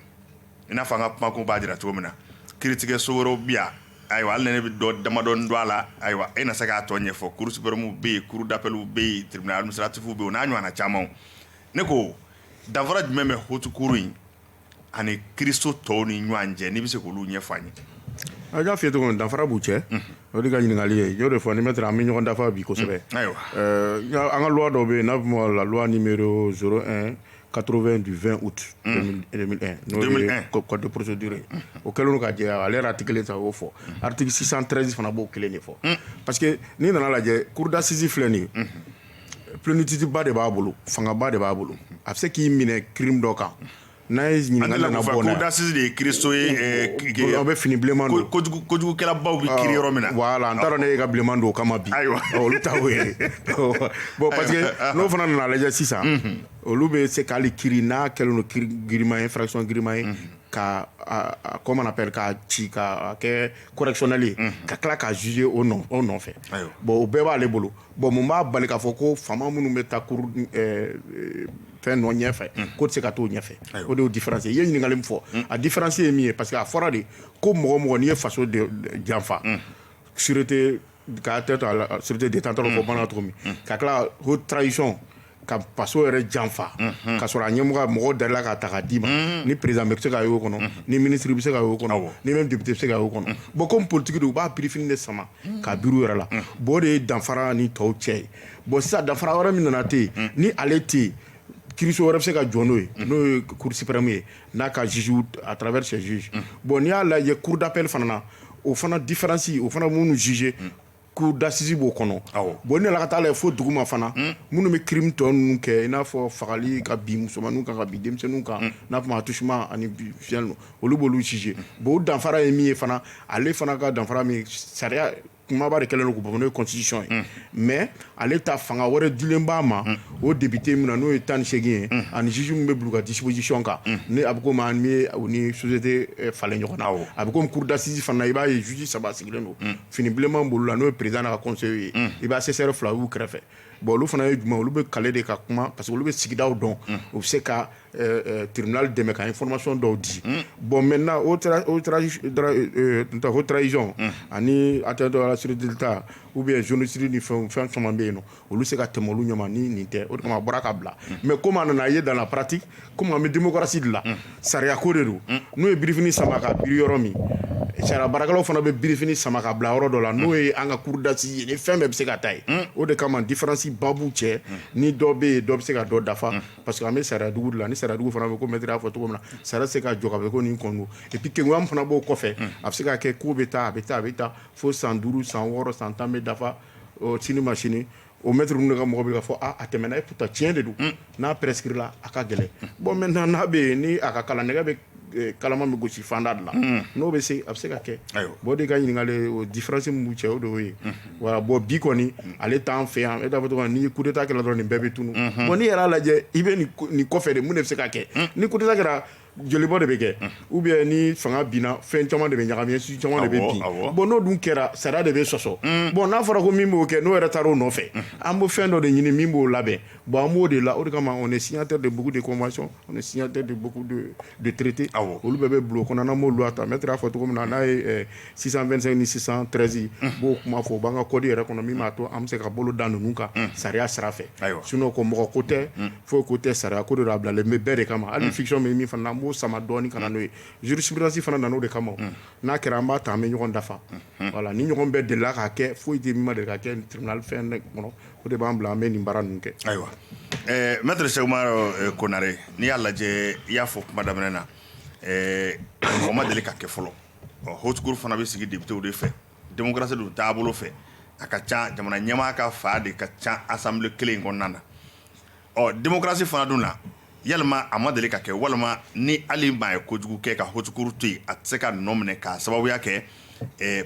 [SPEAKER 1] i n'a fɔ an ka kumakun b'a jira cogo min na kiiritigɛ so wɛrɛw bi yan ayiwa hali ni ne bɛ dɔ damadɔni dɔn a la ayiwa e na se k'a tɔ ɲɛfɔ cour suprême bɛ yen cour d'appel bɛ yen tribunal administratif bɛ yen o n'a ɲɔgɔnna camanw ne ko danfara jumɛn bɛ haute cour in ani kiiriso tɔw ni ɲɔgɔn cɛ n'i bɛ se k'olu ɲɛfɔ an ye.
[SPEAKER 2] a y'a f'i ye cogo min danfara b'u cɛ o de ka ɲininkali ye n y'o de fɔ ni maître an bɛ ɲɔgɔn dafa bi kosɛbɛ
[SPEAKER 1] ayiwa
[SPEAKER 2] an ka loi dɔ bɛ yen n'a bɛ fɔ la loi numéro 01 80 du 20 août 2001 n'o ye code de procédure ye o kɛlen ka jɛ ale yɛrɛ article kelen ta o fɔ article 613 fana b'o kelen de fɔ parce que n'i nana lajɛ cour d'assises filɛ nin ye plénitude ba de b'a bolo fangaba de b'a bolo a bɛ se k'i minɛ crime dɔ kan n'a ye ɲininkali nana bɔ n'a ye
[SPEAKER 1] cour d'assises de ye kiiriso ye
[SPEAKER 2] aw bɛ fini bilenman don
[SPEAKER 1] kojugukɛlabaw bɛ kiiri yɔrɔ min na
[SPEAKER 2] voilà n t'a dɔn ne ye ka bilenman don o kama bi olu ta o ye bon parce que n'o fana nana lajɛ sisan olu bɛ se k'ale kiiri n'a kɛlen don kiiri giriman ye infraction giriman ye ka comment on appelle ka ci ka kɛ correctionnel ye ka tila ka juger o nɔfɛ bon o bɛɛ b'ale bolo bon mun b'a bali k'a fɔ ko faama minnu bɛ taa cour fɛn nɔ ɲɛfɛ k'o tɛ se ka t'o ɲɛfɛ o de y'o différence ye i ye ɲininkali min fɔ a différence ye min ye parce que a fɔra de ko mɔgɔ mɔgɔ n'i ye faso janfa sûreté k'a tɛ to a la sûreté détenteur fɔ bamanan cogo min ka tila haute trahison ka faso yɛrɛ janfa ka sɔrɔ a ɲɛmɔgɔ mɔgɔw darila k'a ta k'a d'i ma ni président bɛ se k'a ye o kɔnɔ ni ministre bɛ se k'a ye o kɔnɔ ni même député bɛ se k'a ye o kɔnɔ bon comme politique de u b'a pirifini de sama k'a biri u yɛrɛ la bon o de ye danfara ni tɔw cɛ ye bon sisan danfara wɛrɛ min nana tɛ yen ni ale tɛ yen kiiriso wɛrɛ bɛ se ka jɔ n'o ye n'o ye cour suprême ye n'a ka juge à travers ses juges bon n'i y'a lajɛ cour d'appel fana na o fana différence o fana minnu juger cour d'assises b'o kɔnɔ bon ne la ka taa lajɛ fo dugu ma fana minnu bɛ crime tɔ ninnu kɛ i n'a fɔ fagali ka bin musomaninw kan ka bin denmisɛnninw kan n'a fɔ attouchement ani viol olu b'olu juger bon o danfara ye min ye fana ale fana ka danfara min sariya kumaba de kɛlen don k'o bɔ n'o ye constitution ye mais ale ta fanga wɛrɛ dilen b'a ma o député min na n'o ye 18 ye ani juge min bɛ bila u ka disposition kan ni a bɛ komi an bɛ o ni société falen ɲɔgɔn na a bɛ komi cour d'assises fana i b'a ye juge 3 sigilen don fini bilenman b'olu la n'o ye président n'a ka conseiller ye i b'a CCR 2 y'u kɛrɛfɛ bon olu fana ye jumɛn olu bɛ kale de ka kuma parce que olu bɛ sigidaw dɔn u bɛ se ka tribunal dɛmɛ ka information dɔw di bon maintenant haute trahison ani atteinte à la sûreté de l'État ou bien génocide ni fɛn caman bɛ yen nɔ olu se ka tɛmɛ olu ɲɛma ni nin tɛ o de kama a bɔra ka bila mais comme a nana ye dans la pratique comme an bɛ démocratie de la sariya ko de don n'o ye birifini sama ka biri yɔrɔ min sariya baarakɛlaw fana bɛ birifini sama ka bila yɔrɔ dɔ la n'o ye an ka cour d'assises ye ni fɛn bɛɛ bɛ se ka taa ye o de kama différence ba b'u cɛ ni dɔ bɛ yen dɔ bɛ se ka dɔ dafa parce que an bɛ sariya dugu de la ni sariya dugu fana bɛ ko maître y'a fɔ cogo min na sariya tɛ se ka jɔ ka bɛ ko nin kɔngo et puis kengoya fana b'o kɔfɛ a bɛ se ka kɛ ko bɛ taa a bɛ taa fo san 5 san 6 san 10 bɛ dafa sini ma sini o maître ninnu ka mɔgɔ bɛ ka fɔ a tɛmɛna e pourtant tiɲɛ de don n'a prescrit la a ka gɛlɛn bon maintenant n'a bɛ yen ni a ka kalan nɛgɛ bɛ kalama bɛ gosi fanda de la n'o bɛ se a bɛ se ka kɛ bon de ka ɲininkali o différence min b'u cɛ o de y'o ye voilà bon bi kɔni ale t'an fɛ yan e t'a fɔ cogo min n'i ye coup d'état kɛra dɔrɔn nin bɛɛ bɛ tunu bon n'i yɛrɛ y'a lajɛ i bɛ nin kɔfɛ de mun de bɛ se ka kɛ ni coup d'état kɛra jolibɔ de bɛ kɛ ou bien ni fanga binna fɛn caman de bɛ ɲagami institution caman de bɛ bin bon n'o dun kɛra sariya de bɛ sɔsɔ bon n'a fɔra ko min b'o kɛ n'o yɛrɛ taara o nɔfɛ an bɛ fɛn dɔ de ɲini min b'o labɛn bon an b'o de la o de kama on est signataire de beaucoup de conventions on est signataire de beaucoup de traités olu bɛɛ bɛ bila o kɔnɔ n'an m'olu ta maître y'a fɔ cogo min na n'a ye 625 ni 613 b'o kuma fɔ o b'an ka code yɛrɛ kɔnɔ min b'a to an bɛ se ka bolo da ninnu kan sariya sira fɛ sinon ko mɔgɔ ko tɛ foyi ko tɛ sariya ko de a bilalen bɛ bɛɛ de kama hali fiction bɛ min fana na an b'o sama dɔɔni ka na n'o ye jurisprudence fana nana o de kama n'a kɛra an b'a ta an bɛ ɲɔgɔn dafa voilà ni ɲɔgɔn bɛɛ delila k'a kɛ foyi tɛ min ma deli ka kɛ tribunal fɛn kɔnɔ o de b'an bila an bɛ nin baara ninnu kɛ
[SPEAKER 1] ayiwa maître Cheikh Umaru Konare n'i y'a lajɛ i y'a fɔ kuma daminɛ na mɔgɔ ma deli ka kɛ fɔlɔ haute cour fana bɛ sigi député de fɛ démocratie don taabolo fɛ a ka ca jamana ɲɛmaa ka fa de ka ca assemblée kelen in kɔnɔna na démocratie fana dun na yalima a ma deli ka kɛ walima ni hali maa ye kojugu kɛ ka haute cour to yen a tɛ se ka nɔ minɛ k'a sababuya kɛ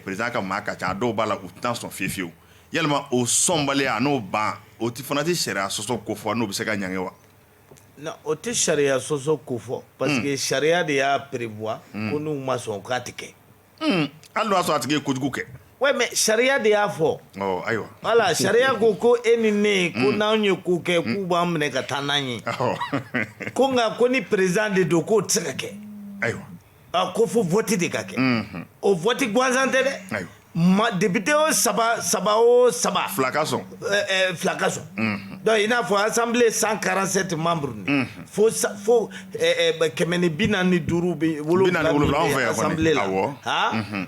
[SPEAKER 1] président ka maa ka ca a dɔw b'a la u tɛ sɔn fiyewu yalima o sɔnbaliya n'o ban o ti fana tɛ sariya sɔsɔ ko fɔ n'o bɛ se ka ɲange wa
[SPEAKER 3] non o tɛ sariya sɔsɔ ko fɔ parce que sariya de y'a prévoir ko n'u ma sɔn k'a tɛ kɛ
[SPEAKER 1] hali n'o y'a sɔrɔ a tigi ye kojugu kɛ
[SPEAKER 3] ouais mais sariya de y'a fɔ
[SPEAKER 1] ayiwa
[SPEAKER 3] voilà sariya ko e ni ne ko n'anw ye ko kɛ k'u b'an minɛ ka taa n'an ye ko nka ko ni président de don k'o tɛ se ka kɛ ayiwa ko fo vote de ka kɛ o vote gansan tɛ dɛ
[SPEAKER 1] ayiwa
[SPEAKER 3] député o saba o saba
[SPEAKER 1] fila ka sɔn
[SPEAKER 3] donc i n'a fɔ assemblée 147 membres ni fo 445 bɛ wolonwula bɛ assemblée la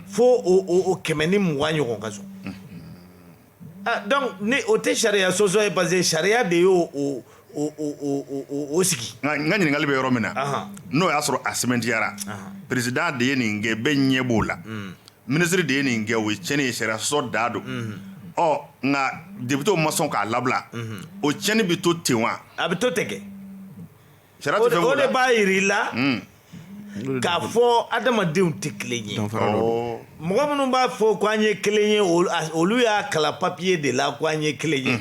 [SPEAKER 3] fo o 120 ɲɔgɔn ka sɔn donc ni o tɛ sariya sɔsɔ ye parce que sariya de y'o o sigi
[SPEAKER 1] n ka ɲininkali bɛ yɔrɔ min na n'o y'a sɔrɔ a sɛbɛntiyara président de ye nin kɛ bɛɛ ɲɛ b'o la ministre de ye nin kɛ o ye tiɲɛni ye sariya sɔsɔ da don nka député ma sɔn k'a labila o tiɲɛni bɛ to ten wa
[SPEAKER 3] a bɛ to ten kɛ
[SPEAKER 1] sariya tɛ fɛn
[SPEAKER 3] o de b'a jira i la k'a fɔ adamadenw tɛ kelen ye mɔgɔ minnu b'a fɔ ko an ye kelen ye olu y'a kala papier de la ko an ye kelen ye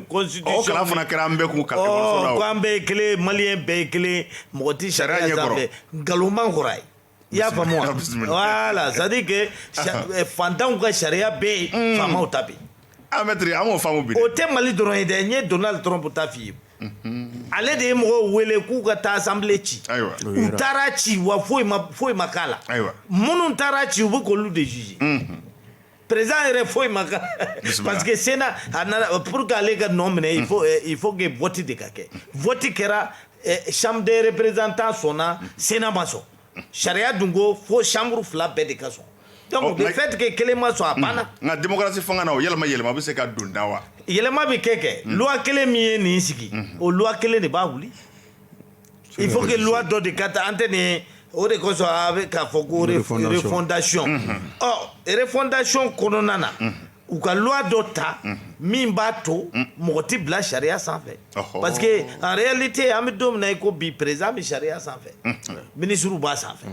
[SPEAKER 3] constitution
[SPEAKER 1] kalan fana kɛra an bɛɛ kun kala ekɔliso la
[SPEAKER 3] ko an bɛɛ ye kelen maliyɛn bɛɛ ye kelen mɔgɔ tɛ sariya sanfɛ nkalon man kɔrɔ ye i y'a faamu wa voilà c'est à dire que fantanw ka sariya bɛ yen faamaw ta bɛ yen
[SPEAKER 1] maître an m'o faamu bi
[SPEAKER 3] o tɛ mali dɔrɔn ye dɛ n ye Donald Trump ta f'i ye ale de ye mɔgɔw wele k'u ka taa assemblée ci u taara ci wa foyi ma k'a la minnu taara ci u bɛ k'olu de juger président yɛrɛ foyi ma k'a parce que Sénat pour que ale ka nɔ minɛ il faut que vote de ka kɛ vote kɛra chambre des représentants sɔnna Sénat ma sɔn sariya dun ko fo chambre fila bɛɛ de ka sɔn donc le fait que kelen ma sɔn a banna
[SPEAKER 1] nka démocratie fanga na o yɛlɛma bɛ se ka don da wa
[SPEAKER 3] yɛlɛma bɛ kɛ loi kelen min ye nin sigi o loi kelen de b'a wuli il faut que loi dɔ de ka ta an tɛ nin o de kosɔn a bɛ k'a fɔ ko refondation refondation kɔnɔna na u ka loi dɔ ta min b'a to mɔgɔ tɛ bila sariya sanfɛ parce que en réalité an bɛ don min na i ko bi président bɛ sariya sanfɛ ministre b'a sanfɛ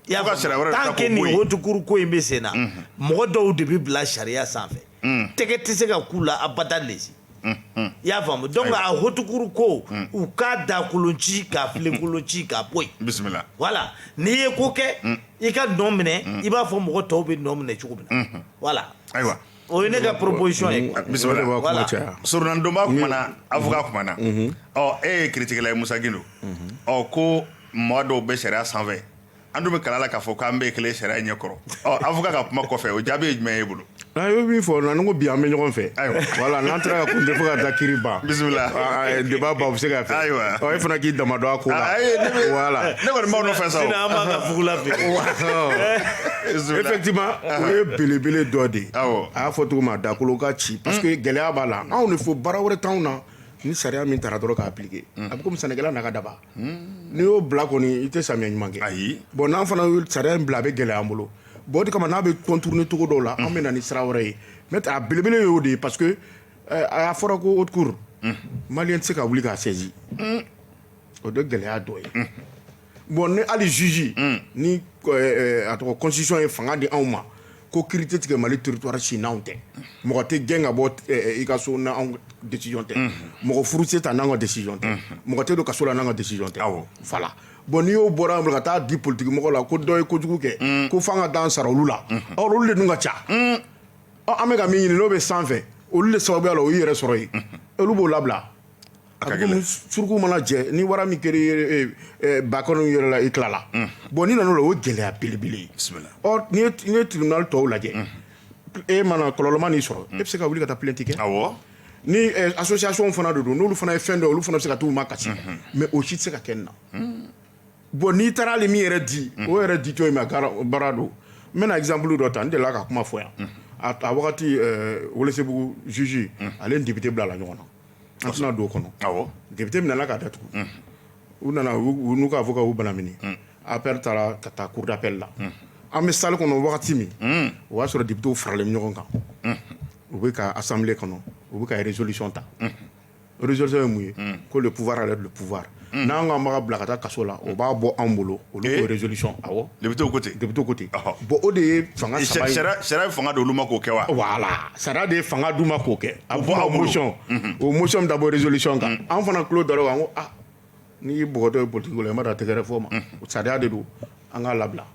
[SPEAKER 3] i y'a faamu tant que nin haute cour ko in bɛ sen na mɔgɔ dɔw de bɛ bila sariya sanfɛ tɛgɛ tɛ se ka k'u la abada lesi i y'a faamu donc a haute cour ko u k'a da kolon ci k'a file kolon ci k'a bɔ yen
[SPEAKER 1] bisimila
[SPEAKER 3] voilà n'i ye ko kɛ i ka nɔ minɛ i b'a fɔ mɔgɔ tɔw bɛ nɔ minɛ cogo min na voilà
[SPEAKER 1] ayiwa
[SPEAKER 3] o ye ne ka proposition ye
[SPEAKER 1] bisimila voilà surunalidonba kumana avocat kumana e ye kiiritigɛla ye Musa Gindo ko mɔgɔ dɔw bɛ sariya sanfɛ an dun bɛ kalan la k'a fɔ k'an bɛɛ kelen sariya ɲɛ kɔrɔ avocat ka kuma kɔfɛ o jaabi ye jumɛn ye e bolo
[SPEAKER 2] i bɛ min fɔ na ni ko bi an bɛ ɲɔgɔn fɛ voilà n'an taara ka kunte fo ka taa kiiri ban
[SPEAKER 1] bisimila
[SPEAKER 2] débat ban o bɛ se ka fɛ
[SPEAKER 1] ayiwa
[SPEAKER 2] e fana k'i dama dɔn a ko la voilà
[SPEAKER 1] ne kɔni b'aw nɔfɛ sa o
[SPEAKER 3] sinon an b'a ka fugula fɛ
[SPEAKER 2] effectivement o ye belebele dɔ de ye a y'a fɔ cogo min a dakolo ka ci parce que gɛlɛya b'a la anw de fɔ baara wɛrɛ t'anw na ni sariya min taara dɔrɔn k'a appliquer a bɛ komi sɛnɛkɛla n'a ka daba n'i y'o bila kɔni i tɛ samiya ɲuman kɛ
[SPEAKER 1] ayi
[SPEAKER 2] bon n'an fana ye sariya in bila a bɛ gɛlɛya an bolo bon o de kama n'a bɛ contourner cogo dɔw la an bɛ na ni sira wɛrɛ ye mais a belebele y'o de ye parce que a y'a fɔra ko haute cour maliyɛn tɛ se ka wuli k'a saisi o de gɛlɛya dɔ ye bon ni hali juge ni a tɔgɔ constitution ye fanga di anw ma ko kiiri tɛ tigɛ mali territoire si n'anw tɛ mɔgɔ tɛ gɛn ka bɔ i ka so n'anw décision tɛ mɔgɔ furu tɛ ta n'anw ka décision tɛ mɔgɔ tɛ don kaso la n'anw ka décision tɛ voilà bon n'i y'o bɔra an bolo ka taa di politique mɔgɔ la ko dɔ ye kojugu kɛ ko f'an ka taa an sara olu la or olu de dun ka ca an bɛ ka min ɲini n'o bɛ sanfɛ olu de sababuya la o y'i yɛrɛ sɔrɔ yen olu b'o labila suruku mana jɛ ni wara min kɛra ba kɔnɔ yɛrɛ la i tilala bon n'i nan'o la o ye gɛlɛya belebele ye ɔ n'i ye tribunal tɔw lajɛ e mana kɔlɔlɔma n'i sɔrɔ e bɛ se ka wuli ka taa plainte kɛ ni association fana de don n'olu fana ye fɛn dɔ olu fana bɛ se ka t'u ma kasi mais o si tɛ se ka kɛ nin na bon n'i taara hali min yɛrɛ di o yɛrɛ di cogo min baara don n bɛna exemple dɔ ta n delila ka kuma fɔ yan a wagati Welesebugu juge ale ni député bila la ɲɔgɔn na an tɛna don o kɔnɔ député minɛna k'a datugu u nana u n'u ka avocat y'u banamini APR taara ka taa cour d'appel la an bɛ salle kɔnɔ wagati min o y'a sɔrɔ député faralen ɲɔgɔn kan u bɛ ka assemblée kɔnɔ u bɛ ka résolution ta résolution ye mun ye ko le pouvoir relève le pouvoir n'an ko an b'a bila ka taa kaso la o b'a bɔ anw bolo olu ko résolution awɔ
[SPEAKER 1] député ko ten
[SPEAKER 2] député ko ten bon o de ye fanga saba ye
[SPEAKER 1] sariya ye fanga d'olu ma k'o kɛ wa
[SPEAKER 2] voilà sariya de ye fanga d'u ma k'o kɛ a bɔ motion o motion bɛ taa bɔ résolution kan an fana tulo dara o kan ko n'i y'i bɔgɔtɔ ye politique la i ma da tɛgɛrɛ fɔ ma sariya de don an k'a labila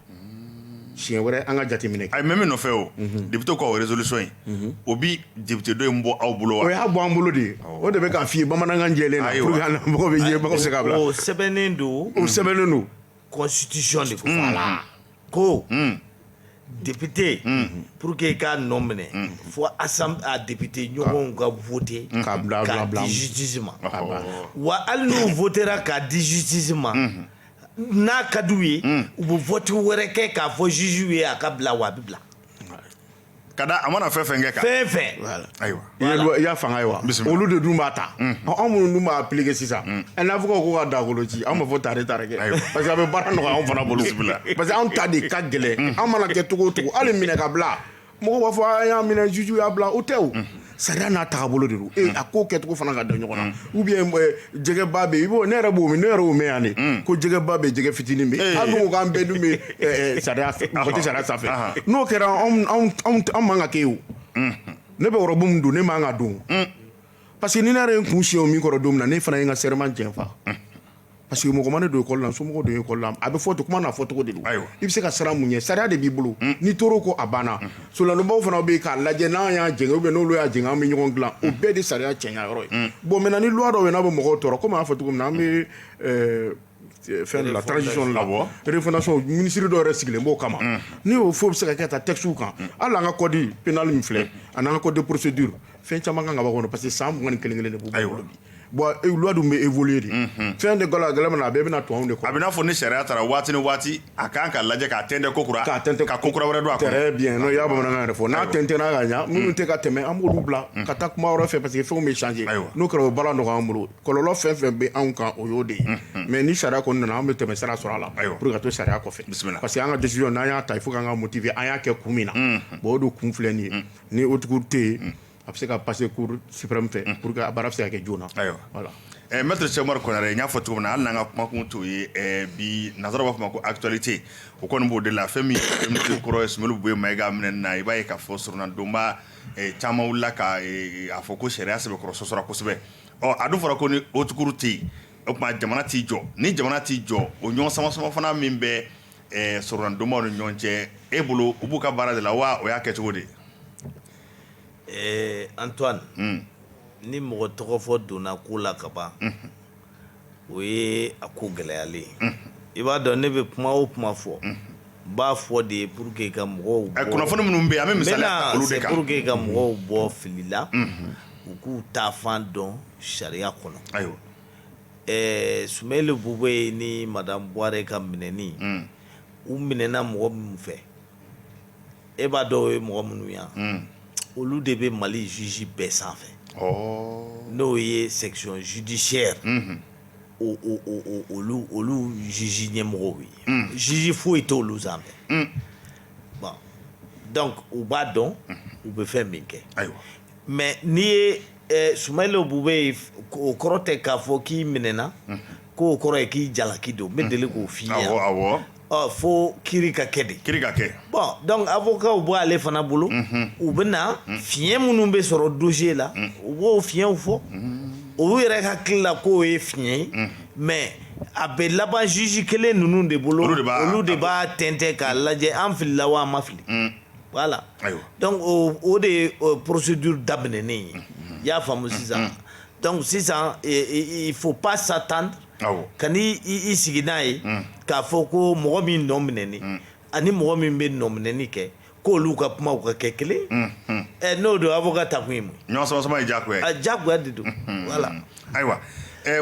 [SPEAKER 2] siɲɛ wɛrɛ an ka jateminɛ kɛ
[SPEAKER 1] a ye mɛ min nɔfɛ o député ka o résolution in o bi député dɔ in bɔ aw bolo wa
[SPEAKER 2] o y'a bɔ an bolo de o de bɛ k'a f'i ye bamanankan jɛlen na pour que mɔgɔw bɛ ɲɛ mɔgɔw se ka bila
[SPEAKER 3] o sɛbɛnnen don constitution de ko voilà ko député pour que i k'a nɔ minɛ fo a député ɲɔgɔnw ka voter k'a di justice ma wa hali n'u votera k'a di justice ma n'a ka d'u ye u bɛ vote wɛrɛ kɛ k'a fɔ juge ye a ka bila wa a bɛ bila
[SPEAKER 1] ka da a mana fɛn fɛn kɛ kan
[SPEAKER 3] fɛn fɛn
[SPEAKER 1] ayiwa
[SPEAKER 2] i y'a fanga ye wa olu de dun b'a ta anw minnu dun b'a appliquer sisan n'a fɔ ko ka dagolo ci an b'a fɔ tare kɛ parce que a bɛ baara nɔgɔya anw fana bolo parce que anw ta de ka gɛlɛn an mana kɛ cogo o cogo hali minɛ ka bila mɔgɔw b'a fɔ an y'a minɛ juge y'a bila o tɛ o sariya n'a tagabolo de don a ko kɛcogo fana ka da ɲɔgɔn na ou bien jɛgɛba bɛ yen ne yɛrɛ b'o mɛn ne yɛrɛ y'o mɛn yan de ko jɛgɛba bɛ jɛgɛ fitinin bɛ an dun ko k'an bɛɛ dun bɛ sariya mɔgɔ tɛ sariya sanfɛ n'o kɛra anw man ka kɛ o ne bɛ yɔrɔbu min don ne man ka don parce que ni ne yɛrɛ ye n kun siɲɛ o min kɔrɔ don min na ne fana ye n ka serment janfa parce que mɔgɔ ma ne don école la somɔgɔw don école la a bɛ fɔ kuma n'a fɔcogo de don i bɛ se ka siran mun ɲɛ sariya de b'i bolo n'i tor'o ko a banna solanɔbaw fana bɛ yen k'a lajɛ n'an y'a jɛngɛ ou bien n'olu y'a jɛngɛ an bɛ ɲɔgɔn dilan o bɛɛ de sariya cɛɲa yɔrɔ ye bon maintenant ni loi dɔw bɛ n'a bɛ mɔgɔw tɔɔrɔ komi an y'a fɔ cogo min na an bɛ fɛn de la transition la refondation ministre dɔw yɛrɛ sigilen b'o kama ni y'o fɔ bɛ se ka kɛ ta texte kan hali an ka code pénal min filɛ ani an ka code de procédure fɛn caman kan ka bɔ kɔnɔ parce que san 21 de b'u bolo bi bon loi dun bɛ évoluer de fɛn de gala gala min na a bɛɛ bɛna tuwawu de kɔ
[SPEAKER 1] a bɛ n'a fɔ ni sariya taara waati ni waati a kan ka lajɛ k'a tɛntɛn ko kura ka ko kura wɛrɛ don a kɔnɔ
[SPEAKER 2] très bien n'o y'a bamanankan yɛrɛ fɔ n'a tɛntɛnna ka ɲa minnu tɛ ka tɛmɛ an b'olu bila ka taa kuma wɛrɛ fɛ parce que fɛnw bɛ changer n'o kɛra o baara nɔgɔya an bolo kɔlɔlɔ fɛn fɛn bɛ anw kan o y'o de ye mais ni sariya kɔni nana an bɛ tɛmɛ sira sɔrɔ a la pour ka to sariya kɔfɛ parce que an ka décision n'an y'a ta il faut k'an ka motiver an y'a kɛ kun min na bon o de kun filɛ nin ye ni o tigiw tɛ yen a bɛ se ka passer cour suprême fɛ pour que a baara bɛ se ka kɛ joona voilà.
[SPEAKER 1] Maître Cheikh Umaru Konare n y'a fɔ cogo min na hali n'an ka kumakun t'o ye bi nanzaraw b'a fɔ ma ko actualité o kɔni b'o de la fɛn min kɔrɔ ye Sumaworo Boye Mayiga minɛni na i b'a ye k'a fɔ surunalidonba caman wulila ka a fɔ ko sariya sɛbɛkɔrɔ sɔsɔra kosɛbɛ a dun fɔra ko ni haute cour tɛ yen o tuma jamana t'i jɔ ni jamana t'i jɔ o ɲɔgɔn sama fana min bɛ surunalidonbaw ni ɲɔgɔn cɛ e bolo u b'u ka baara de la wa o y'a kɛ cogo di
[SPEAKER 3] Antoine ni mɔgɔ tɔgɔ fɔ donna ko la ka ban o ye a ko gɛlɛyalen i b'a dɔn ne bɛ kuma o kuma fɔ n b'a fɔ de pour que ka mɔgɔw bɔ
[SPEAKER 1] kunnafoni minnu bɛ yen an bɛ misali ta olu de kan
[SPEAKER 3] pour que ka mɔgɔw bɔ fili la u k'u ta fan dɔn sariya kɔnɔ ayiwa Sumaworo Boye ni madame Buhari ka minɛni u minɛna mɔgɔ minnu fɛ e b'a dɔn o ye mɔgɔ minnu ye olu de bɛ Mali juge bɛɛ sanfɛ n'o ye section judiciaire olu juge ɲɛmɔgɔw ye juge foyi t'olu sanfɛ bon donc u b'a dɔn u bɛ fɛn min kɛ mais n'i ye Soumaïla Boubé ye o kɔrɔ tɛ k'a fɔ k'i minɛna k'o kɔrɔ ye k'i jalaki don n bɛ deli k'o f'i ye fo kiiri ka kɛ de
[SPEAKER 1] kiiri ka kɛ
[SPEAKER 3] bon donc avocat bɔ ale fana bolo u bɛ na fiɲɛ minnu bɛ sɔrɔ dossier la u b'o fiɲɛw fɔ olu yɛrɛ hakili la k'o ye fiɲɛ ye mais a bɛ laban juge kelen ninnu de bolo olu de b'a tɛntɛn k'a lajɛ an filila wa an ma fili voilà donc o de ye procédure daminɛnen ye i y'a faamu sisan donc sisan il faut pas s'attendre ka ni i sigi n'a ye k'a fɔ ko mɔgɔ min nɔ minɛni ani mɔgɔ min bɛ nɔ minɛni kɛ k'olu ka kumaw ka kɛ kelen n'o don avocat ta kun ye mun
[SPEAKER 1] ɲɔgɔn sama ye diyagoya ye
[SPEAKER 3] diyagoya de don voilà
[SPEAKER 1] ayiwa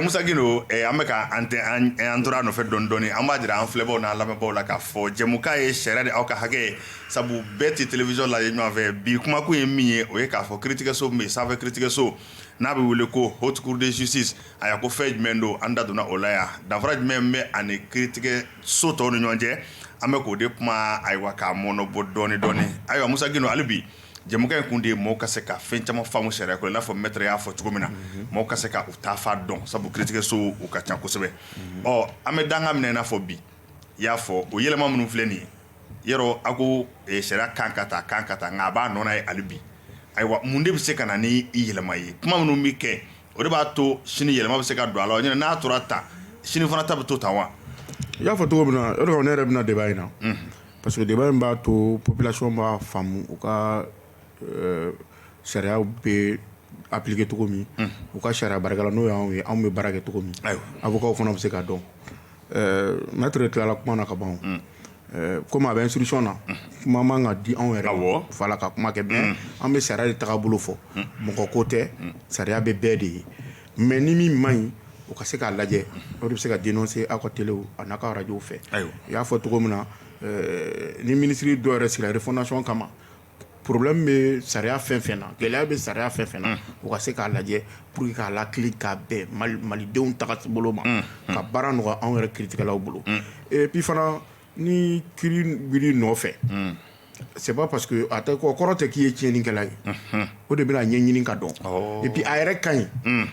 [SPEAKER 1] Musa Gindo an bɛ ka an tora a nɔfɛ dɔɔni dɔɔni an b'a jira an filɛbaw n'a lamɛnbaw la k'a fɔ jɛmukan ye sariya de aw ka hakɛ ye sabu bɛɛ tɛ télévision lajɛ ɲɔgɔn fɛ bi kumakun ye min ye o ye k'a fɔ kiiritigɛso min bɛ sanfɛ kiiritigɛso n'a bɛ wele ko haute cour de justice a y'a ko fɛn jumɛn don an da donna o la yan danfara jumɛn bɛ ani kiiritigɛso tɔw ni ɲɔgɔn cɛ an bɛ k'o de kuma ayiwa k'a mɔnɔbɔ dɔɔni dɔɔni ayiwa Musa Gindo hali bi jɛmukan in kun de ye mɔgɔw ka se ka fɛn caman faamu sariya ko i n'a fɔ maître y'a fɔ cogo min na mɔgɔw ka se ka u taafa dɔn sabu kiiritigɛso u ka ca kosɛbɛ an bɛ danga minɛ i n'a fɔ bi i y'a fɔ o yɛlɛma minnu filɛ nin ye yarɔ a ko sariya kan ka ta nka a b'a nɔ na ye hali bi ayiwa mun de bɛ se ka na ni i yɛlɛma ye kuma minnu bɛ kɛ o de b'a to sini yɛlɛma bɛ se ka don a la ɲinɛ n'a tora tan sini fana ta bɛ to tan wa
[SPEAKER 2] i y'a fɔ cogo min na yɔrɔ ne yɛrɛ bɛna débat in na parce que débat in b'a to population b'a faamu u ka sariyaw bɛ appliquer cogo min u ka sariya baarakɛla n'o y'anw ye anw bɛ baara kɛ cogo min avocat fana bɛ se ka dɔn maître tilala kuma na ka ban komi a bɛ instruction na kuma man ka di anw yɛrɛ fala ka kuma kɛ bien an bɛ sariya de tagabolo fɔ mɔgɔ ko tɛ sariya bɛ bɛɛ de ye mais ni min man ɲi o ka se k'a lajɛ o de bɛ se ka dénoncer aw ka téléw a n'a ka radio fɛ i y'a fɔ cogo min na ni ministre dɔ yɛrɛ sigira refondation kama problème bɛ sariya fɛn fɛn na gɛlɛya bɛ sariya fɛn fɛn na o ka se k'a lajɛ pour que k'a lakili k'a bɛn malidenw tagasibolo ma ka baara nɔgɔya anw yɛrɛ kiiritigɛlaw bolo et puis fana ni kiiri wili nɔfɛ c'est pas parce que a tɛ kɔrɔ tɛ k'i ye tiɲɛnikɛla ye o de bɛna ɲɛɲini ka dɔn et puis a yɛrɛ ka ɲi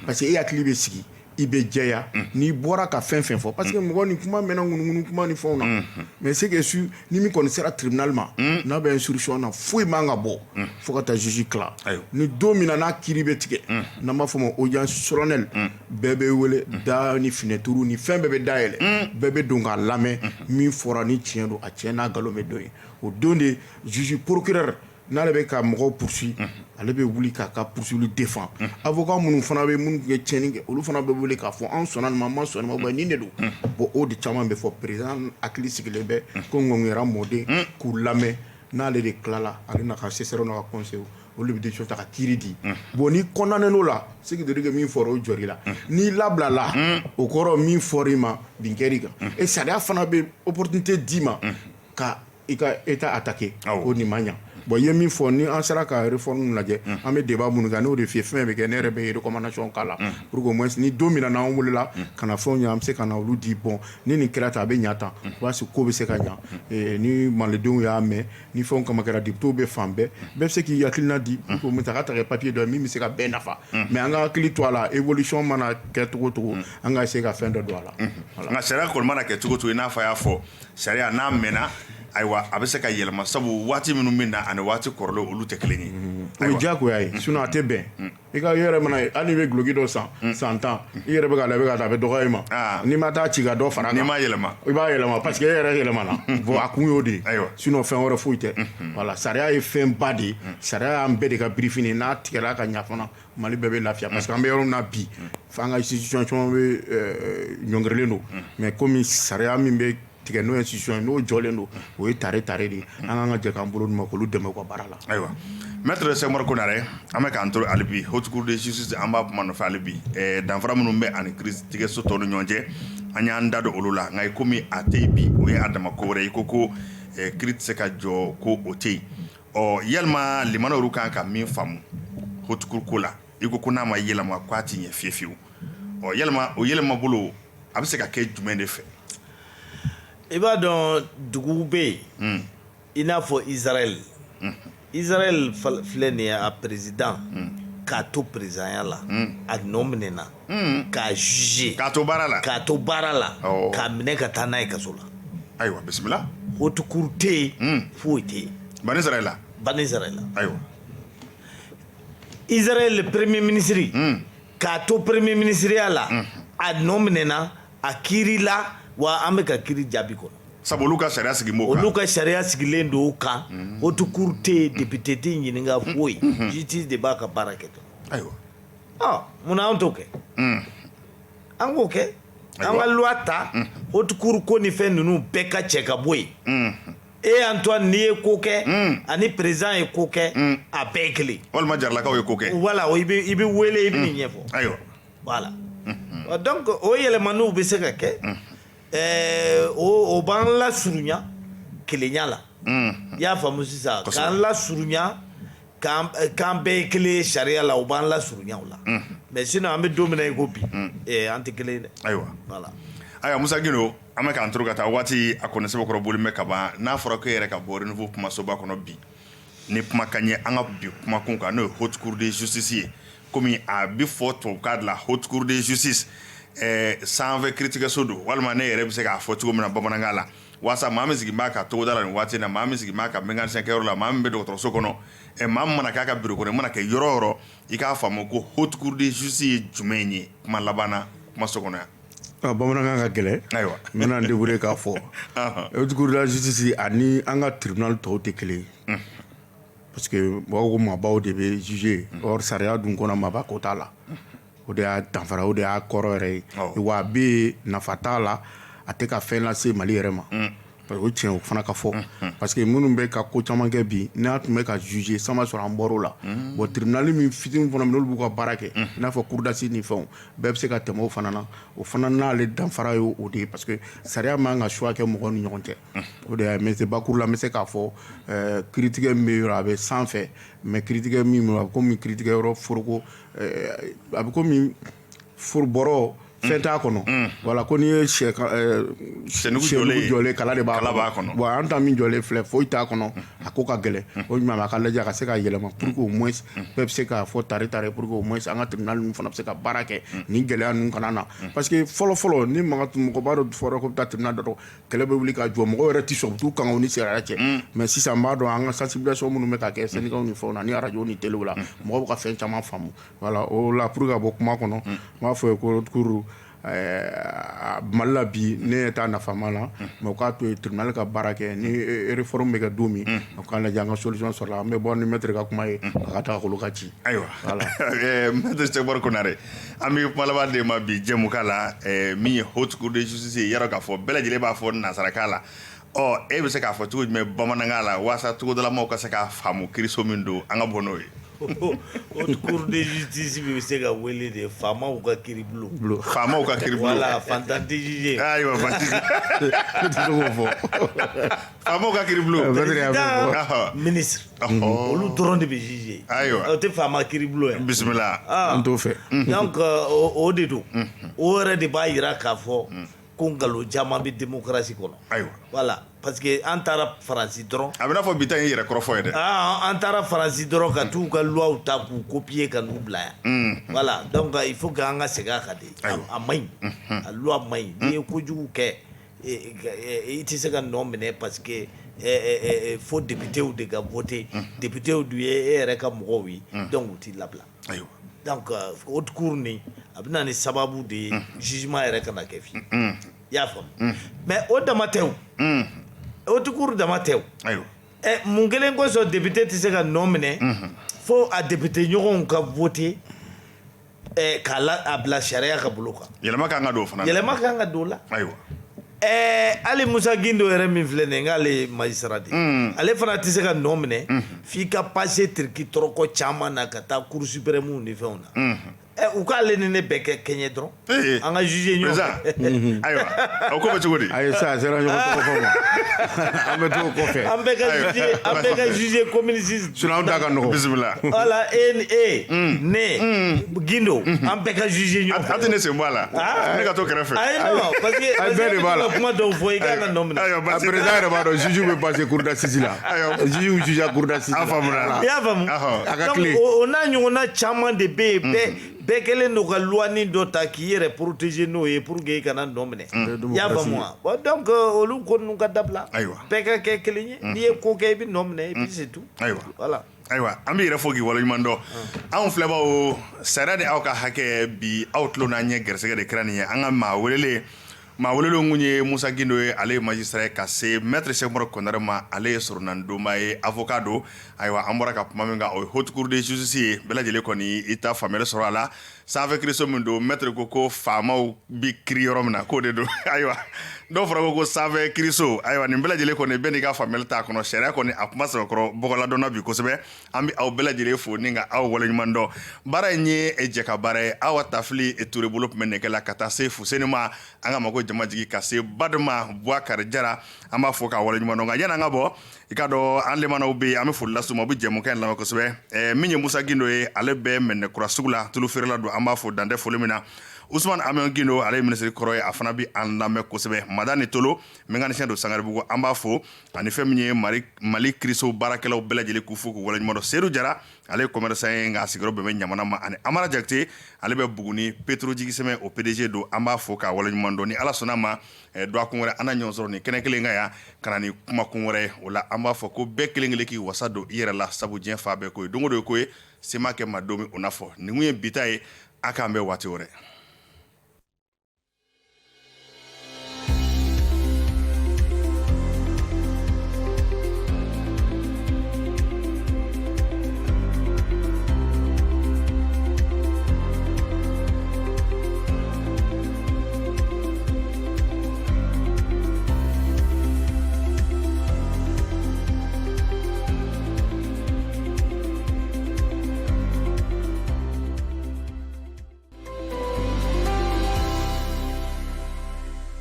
[SPEAKER 2] parce que e hakili bɛ sigi i bɛ jɛya n'i bɔra ka fɛn fɛn fɔ parce que mɔgɔ ni kuma mɛnna ŋunuŋunu kuma ni fɛnw na mais c'est que su ni min kɔni sera tribunal ma n'a bɛ instruction na foyi man ka bɔ fo ka taa juge tila ni don min na n'a kiiri bɛ tigɛ n'an b'a fɔ ma audience solennelle bɛɛ bɛ wele da ni finɛturu ni fɛn bɛɛ bɛ dayɛlɛ bɛɛ bɛ don k'a lamɛn min fɔra ni tiɲɛ don a tiɲɛ n'a nkalon bɛ don ye o don de juge procureur n'ale bɛ ka mɔgɔw poursuit ale bɛ wuli k'a ka poursuivre défend avocat minnu fana bɛ minnu ye tiɲɛni kɛ olu fana bɛ wele k'a fɔ an sɔnna nin ma an ma sɔn nin ma nin de don bon o de caman bɛ fɔ président hakili sigilen bɛ ko ŋɔŋɛra mɔden k'u lamɛn n'ale de tilala ale n'a ka CCR n'a ka conseil olu bɛ décision ta ka kiiri di bon ni condamné l'o la c'est que dire que min fɔra o jɔr'i la n'i labilala o kɔrɔ min fɔr'i ma bin kɛr'i kan et sariya fana bɛ opportunité d'i ma ka i ka état attaquer ko nin ma ɲa bon i ye min fɔ ni an sera ka réforme lajɛ an bɛ débat minnu kɛ n'o de f'i ye fɛn bɛ kɛ ne yɛrɛ bɛ recommandation k'a la pour que au moins ni don min na n'an welela ka na fɛnw ɲɛ an bɛ se ka na olu di bon ni nin kɛra tan a bɛ ɲa tan o b'a sɔrɔ ko bɛ se ka ɲa ni malidenw y'a mɛn ni fɛnw kama kɛra députés bɛ fan bɛɛ bɛɛ bɛ se k'i hakilina di pour que mu ta ka ta kɛ papier dɔ ye min bɛ se ka bɛɛ nafa mais an ka hakili to a la évolution mana kɛ cogo o cogo an ka essayer ka fɛn dɔ don a la
[SPEAKER 1] nka sariya kɔni mana kɛ cogo o cogo i n'a fɔ a y'a fɔ sariya n'a mɛnna ayiwa a bɛ se ka yɛlɛma sabu waati minnu bɛ na ani waati kɔrɔlen olu tɛ kelen ye
[SPEAKER 2] o ye diyagoya ye sinon a tɛ bɛn i ka yɛrɛ mana ye hali n'i bɛ guloki dɔ san 10 ans i yɛrɛ bɛ k'a la i bɛ ka taa a bɛ dɔgɔya i ma n'i ma taa ci ka dɔ fara kan
[SPEAKER 1] n'i ma yɛlɛma
[SPEAKER 2] i b'a yɛlɛma parce que e yɛrɛ yɛlɛmana bon a kun y'o de ye sinon fɛn wɛrɛ foyi tɛ voilà sariya ye fɛn ba de ye sariya y'an bɛɛ de ka birifini ye n'a tigɛra ka ɲa fana mali bɛɛ bɛ lafiya parce que an bɛ yɔrɔ min na bi f'an ka institution caman bɛ ɲɔngirilen don mais komi sariya min bɛ tigɛ n'o institution n'o jɔlen don o ye tare de ye an kan ka jɛ k'an bolo d'u ma k'olu dɛmɛ u ka baara la
[SPEAKER 1] ayiwa maître Sɛkumaru Konare an bɛ k'an to hali bi haute cour de justice an b'a kuma nɔfɛ hali bi danfara minnu bɛ ani kiiritigɛso tɔw ni ɲɔgɔn cɛ an y'an da don olu la nka komi a tɛ yen bi o ye a dama ko wɛrɛ ye ko kiiri tɛ se ka jɔ ko o tɛ yen yalima limanaw kan ka min faamu haute cour ko la i ko n'a ma yɛlɛma k'a tɛ ɲɛ fiyewu yalima o yɛlɛma bolo a bɛ se ka kɛ jumɛn de fɛ
[SPEAKER 3] i b'a dɔn dugu bɛ yen i n'a fɔ Israël Israël filɛ nin ye a président k'a to président la a nɔ minɛna k'a juger
[SPEAKER 1] k'a to baara la
[SPEAKER 3] k'a minɛ ka taa n'a ye kaso la
[SPEAKER 1] ayiwa bisimila
[SPEAKER 3] haute cour tɛ yen foyi tɛ yen
[SPEAKER 1] Bani Israël ayiwa
[SPEAKER 3] Israël le premier ministre k'a to premier ministre ya la a nɔ minɛna a kiiri la wa an bɛ ka kiiri jaabi kɔnɔ
[SPEAKER 1] sabu olu ka sariya sigi m'o kan
[SPEAKER 3] olu ka sariya sigilen don o kan haute cour tɛ yen député tɛ ɲininka foyi justice de b'a ka baara kɛ dɔrɔn
[SPEAKER 1] ayiwa
[SPEAKER 3] munna an t'o kɛ an k'o kɛ an ka loi ta haute cour ko ni fɛn ninnu bɛɛ ka cɛ ka bɔ yen Antoine n'i ye ko kɛ ani président ye ko kɛ a bɛɛ ye kelen
[SPEAKER 1] walima jaralakaw ye ko kɛ
[SPEAKER 3] voilà i bɛ wele i bɛ nin ɲɛfɔ
[SPEAKER 1] ayiwa
[SPEAKER 3] voilà donc o yɛlɛmaniw bɛ se ka kɛ o b'an lasurunya kelenya la i y'a faamu sisan k'an lasurunya k'an bɛɛ ye kelen ye sariya la o b'an lasurunya o la mais sinon an bɛ don min na i ko bi an tɛ kelen ye dɛ
[SPEAKER 1] ayiwa
[SPEAKER 3] voilà
[SPEAKER 1] ayiwa Musa Gindo an bɛ k'an turu ka taa waati a kɔni sɛbɛkɔrɔ boli mɛ ka ban n'a fɔra ko e yɛrɛ ka bɔ renouveau kumasoba kɔnɔ bi ni kuma ka ɲɛ an ka bi kumakun kan n'o ye haute cour de justice ye komi a bɛ fɔ tubabukan de la haute cour de justice sanfɛ kiiritigɛso don walima ne yɛrɛ bɛ se k'a fɔ cogo min na bamanankan la waasa maa min sigilen b'a ka togoda la nin waati in na maa min sigilen b'a ka mécanicien kɛyɔrɔ la maa min bɛ dɔgɔtɔrɔso kɔnɔ maa min mana k'a ka bureau kɔnɔ i mana kɛ yɔrɔ o yɔrɔ i k'a faamu ko haute cour de justice ye jumɛn ye kuma laban na kumaso kɔnɔ yan
[SPEAKER 2] bamanankan ka gɛlɛ
[SPEAKER 1] ayiwa
[SPEAKER 2] n bɛna n débrouiller k'a fɔ haute cour de la justice ani an ka tribunal tɔw tɛ kelen ye parce que mɔgɔw ko maabaw de bɛ juger or sariya dun kɔnɔ maaba ko t'a la o de y'a danfara o de y'a kɔrɔ yɛrɛ ye wa a bɛ yen nafa t'a la a tɛ ka fɛn lase Mali yɛrɛ ma parce que o tiɲɛ o fana ka fɔ parce que minnu bɛ ka ko caman kɛ bi n'a tun bɛ ka juger sama sɔrɔ an bɔr'o la bon tribunal min fitinin fana n'olu b'u ka baara kɛ i n'a fɔ cour d'assises ni fɛnw bɛɛ bɛ se ka tɛmɛ o fana na o fana n'ale danfara ye o de ye parce que sariya man ka choix kɛ mɔgɔw ni ɲɔgɔn cɛ o de ye mais bakuru la n bɛ se k'a fɔ kiiritigɛ min bɛ yɔrɔ a bɛ sanfɛ mais kiiritigɛ min a bɛ komi kiiritigɛyɔrɔ foroko a bɛ komi forobɔrɔ fɛn t'a kɔnɔ voilà ko n'i ye sɛnugu jɔlen kala de b'a kɔnɔ bon an ta min jɔlen filɛ foyi t'a kɔnɔ a ko ka gɛlɛn o ɲuman a ka lajɛ a ka se ka yɛlɛma pour que au moins bɛɛ bɛ se k'a fɔ tare pour que au moins an ka tribunal ninnu fana bɛ se ka baara kɛ ni gɛlɛya ninnu kana na parce que fɔlɔ ni mɔgɔba dɔ fɔra ko bɛ taa tribunal dɔ kɛlɛ bɛ wuli ka jɔ mɔgɔw yɛrɛ tɛ sɔn u t'u kan o ni sariya cɛ mais sisan n b'a dɔn an ka sensibilisation minnu bɛ ka kɛ syndicat ni fɛnw na ni radio ni télé la mɔgɔw bɛ ka fɛn caman faamu voilà o la pour que ka bɔ kuma kɔnɔ n b'a fɔ ye ko kuru Mali la bi ne t'a nafama la mais o k'a to yen tribunal ka baara kɛ ni réforme bɛ kɛ don min o k'a lajɛ an ka solution sɔrɔ la an bɛ bɔ ni maître ka kuma ye a ka taa k'olu ka ci
[SPEAKER 1] ayiwa maître Sekubari Konare an bɛ kuma laban de ma bi jɛmukan la min ye haute cour de justice ye yarɔ k'a fɔ bɛɛ lajɛlen b'a fɔ nansarakan la e bɛ se k'a fɔ cogo jumɛn bamanankan la waasa togodalamaw ka se k'a faamu kiiriso min don an ka bɔ n'o ye
[SPEAKER 3] haute cour de justice bɛ se ka wele de faamaw ka kiiribulon
[SPEAKER 1] faamaw ka kiiribulon
[SPEAKER 3] voilà fantan tɛ juger
[SPEAKER 1] ayiwa faamaw ka kiiribulon
[SPEAKER 3] président ministre olu dɔrɔn de bɛ juger
[SPEAKER 1] ayiwa
[SPEAKER 3] o tɛ faama kiiribulon ye
[SPEAKER 1] bisimila
[SPEAKER 2] an t'o fɛ
[SPEAKER 3] donc o de don o yɛrɛ de b'a jira k'a fɔ ko nkalon caman bɛ démocratie kɔnɔ
[SPEAKER 1] ayiwa
[SPEAKER 3] voilà parce que an taara faransi dɔrɔn
[SPEAKER 1] a bɛ n'a fɔ bi ta ye yɛrɛ kɔrɔfɔ ye dɛ
[SPEAKER 3] an taara faransi dɔrɔn ka t'u ka loi ta k'u copier ka n'u bila yan voilà donc il faut que an ka segin a kan de a man ɲi a loi man ɲi n'i ye kojugu kɛ i tɛ se ka nɔ minɛ parce que fo députéw de ka voter députéw dun ye e yɛrɛ ka mɔgɔw ye donc u t'i labila
[SPEAKER 1] ayiwa
[SPEAKER 3] donc haute cour ni a bɛ na ni sababu de ye jugement yɛrɛ kana kɛ fiyewu i y'a faamu mais o dama tɛ o haute cour dama tɛ o
[SPEAKER 1] ayiwa
[SPEAKER 3] mun kelen kosɔn député tɛ se ka nɔ minɛ fo a député ɲɔgɔnw ka voter k'a bila sariya ka bolo kan
[SPEAKER 1] yɛlɛma kan ka don o fana
[SPEAKER 3] yɛlɛma kan ka don o la
[SPEAKER 1] ayiwa
[SPEAKER 3] hali Musa Gindo yɛrɛ min filɛ nin ye k'ale ye magistrat de ale fana tɛ se ka nɔ minɛ f'i ka passer tiriki tɔrɔkɔ caman na ka taa cour suprême ni fɛnw na u k'ale ni ne bɛɛ kɛ kɛɲɛ dɔrɔn an ka juge ɲɔgɔn fɛ
[SPEAKER 1] ayiwa o ko bɛ cogo di
[SPEAKER 2] ayi sa sera ɲɔgɔn tɔgɔ fɔ ma an bɛ t'o kɔfɛ
[SPEAKER 3] an bɛɛ ka juge communiste
[SPEAKER 2] sinon an da ka nɔgɔ
[SPEAKER 1] bisimila
[SPEAKER 3] voilà ne Guindo an bɛɛ ka juge ɲɔgɔn fɛ
[SPEAKER 1] a tɛ ne sen bɔ a la ne ka to kɛrɛfɛ
[SPEAKER 3] ayi non parce que
[SPEAKER 2] bɛɛ de b'a la
[SPEAKER 3] kuma dɔw fɔ i kan ka nɔ minɛ
[SPEAKER 2] a président yɛrɛ b'a dɔn juge bɛ passer cour d'assises la juge y'u juge cour d'assises
[SPEAKER 1] an faamuna
[SPEAKER 3] i y'a faamu
[SPEAKER 2] a ka
[SPEAKER 3] donc
[SPEAKER 2] tile
[SPEAKER 3] o n'a ɲɔgɔnna caman de bɛ yen bɛɛ kɛlen don ka loi dɔ ta k'i yɛrɛ protéger n'o ye pour que i kana nɔ minɛ i y'a faamu wa donc olu ko ninnu ka dabila bɛɛ ka kɛ kelen ye n'i ye ko kɛ i bɛ nɔ minɛ et puis c'est tout voilà
[SPEAKER 1] ayiwa an bɛ yɛrɛ fo k'i waleɲuman dɔn anw filɛbaw sariya de aw ka hakɛ bi aw tulo n'an ɲɛ gɛrɛsɛgɛ de kɛra nin ye an ka maa welelen kun ye Musa Gindo ye ale ye magistrat ye ka se maître Cheikh Umaru Konare ma ale ye soronnadonba ye avocat don ayiwa an bɔra ka kuma min kan o ye haute cour de justice ye bɛɛ lajɛlen kɔni i ta faamuyali sɔrɔ a la sanfɛ kiiriso min don maître ko faamaw bi kiiri yɔrɔ min na k'o de don ayiwa dɔw fɔra ko sanfɛ kiiriso ayiwa nin bɛɛ lajɛlen kɔni bɛɛ n'i ka faamuyali t'a kɔnɔ sariya kɔni a kuma sɛbɛkɔrɔ bɔgɔladɔnna bi kosɛbɛ an bɛ aw bɛɛ lajɛlen fo ni ka aw waleɲuman dɔn baara in ye jɛ ka baara ye aw Tafili Ture bolo tun bɛ nɛgɛ la ka taa se Fuseni ma an ka mago jama jigi ka se Baduma Bouakar Jara an b'a fɔ k'a waleɲuman dɔn nka yan'an ka bɔ i ka dɔn an lemanaw bɛ yen an bɛ foli las'u ma u bɛ jɛmukan in lamɛn kosɛbɛ min ye Musa Gindo ye ale bɛ Mɛnɛkura sugu la tulu feerela don an b'a fɔ dantɛ foli min na Usman Amion Gindo ale ye ministre kɔrɔ ye a fana bɛ an lamɛn kosɛbɛ Madani Tolo mécanicien don Sangaribugu an b'a fɔ ani fɛn min ye Mali kiiriso baarakɛlaw bɛɛ lajɛlen k'u fo k'u waleɲuman dɔn Seydou Jara ale ye commerçant ye nka a sigiyɔrɔ bɛn bɛ Ɲamana ma ani Amara Jakite ale bɛ Buguni Petrojigizɛmɛ o PDG don an b'a fɔ k'a waleɲuman dɔn ni Ala sɔnna ma duwakun wɛrɛ an na ɲɔgɔn sɔrɔ nin kɛnɛ kelen kan yan ka na ni kumakun wɛrɛ o la an b'a fɔ ko bɛɛ kelen kelen k'i wasa don i yɛrɛ la sabu diɲɛ fa bɛɛ ko ye don o don ye ko ye se ma kɛ maa don min o n'a fɔ nin kun ye bi ta ye a k'an bɛn waati wɛrɛ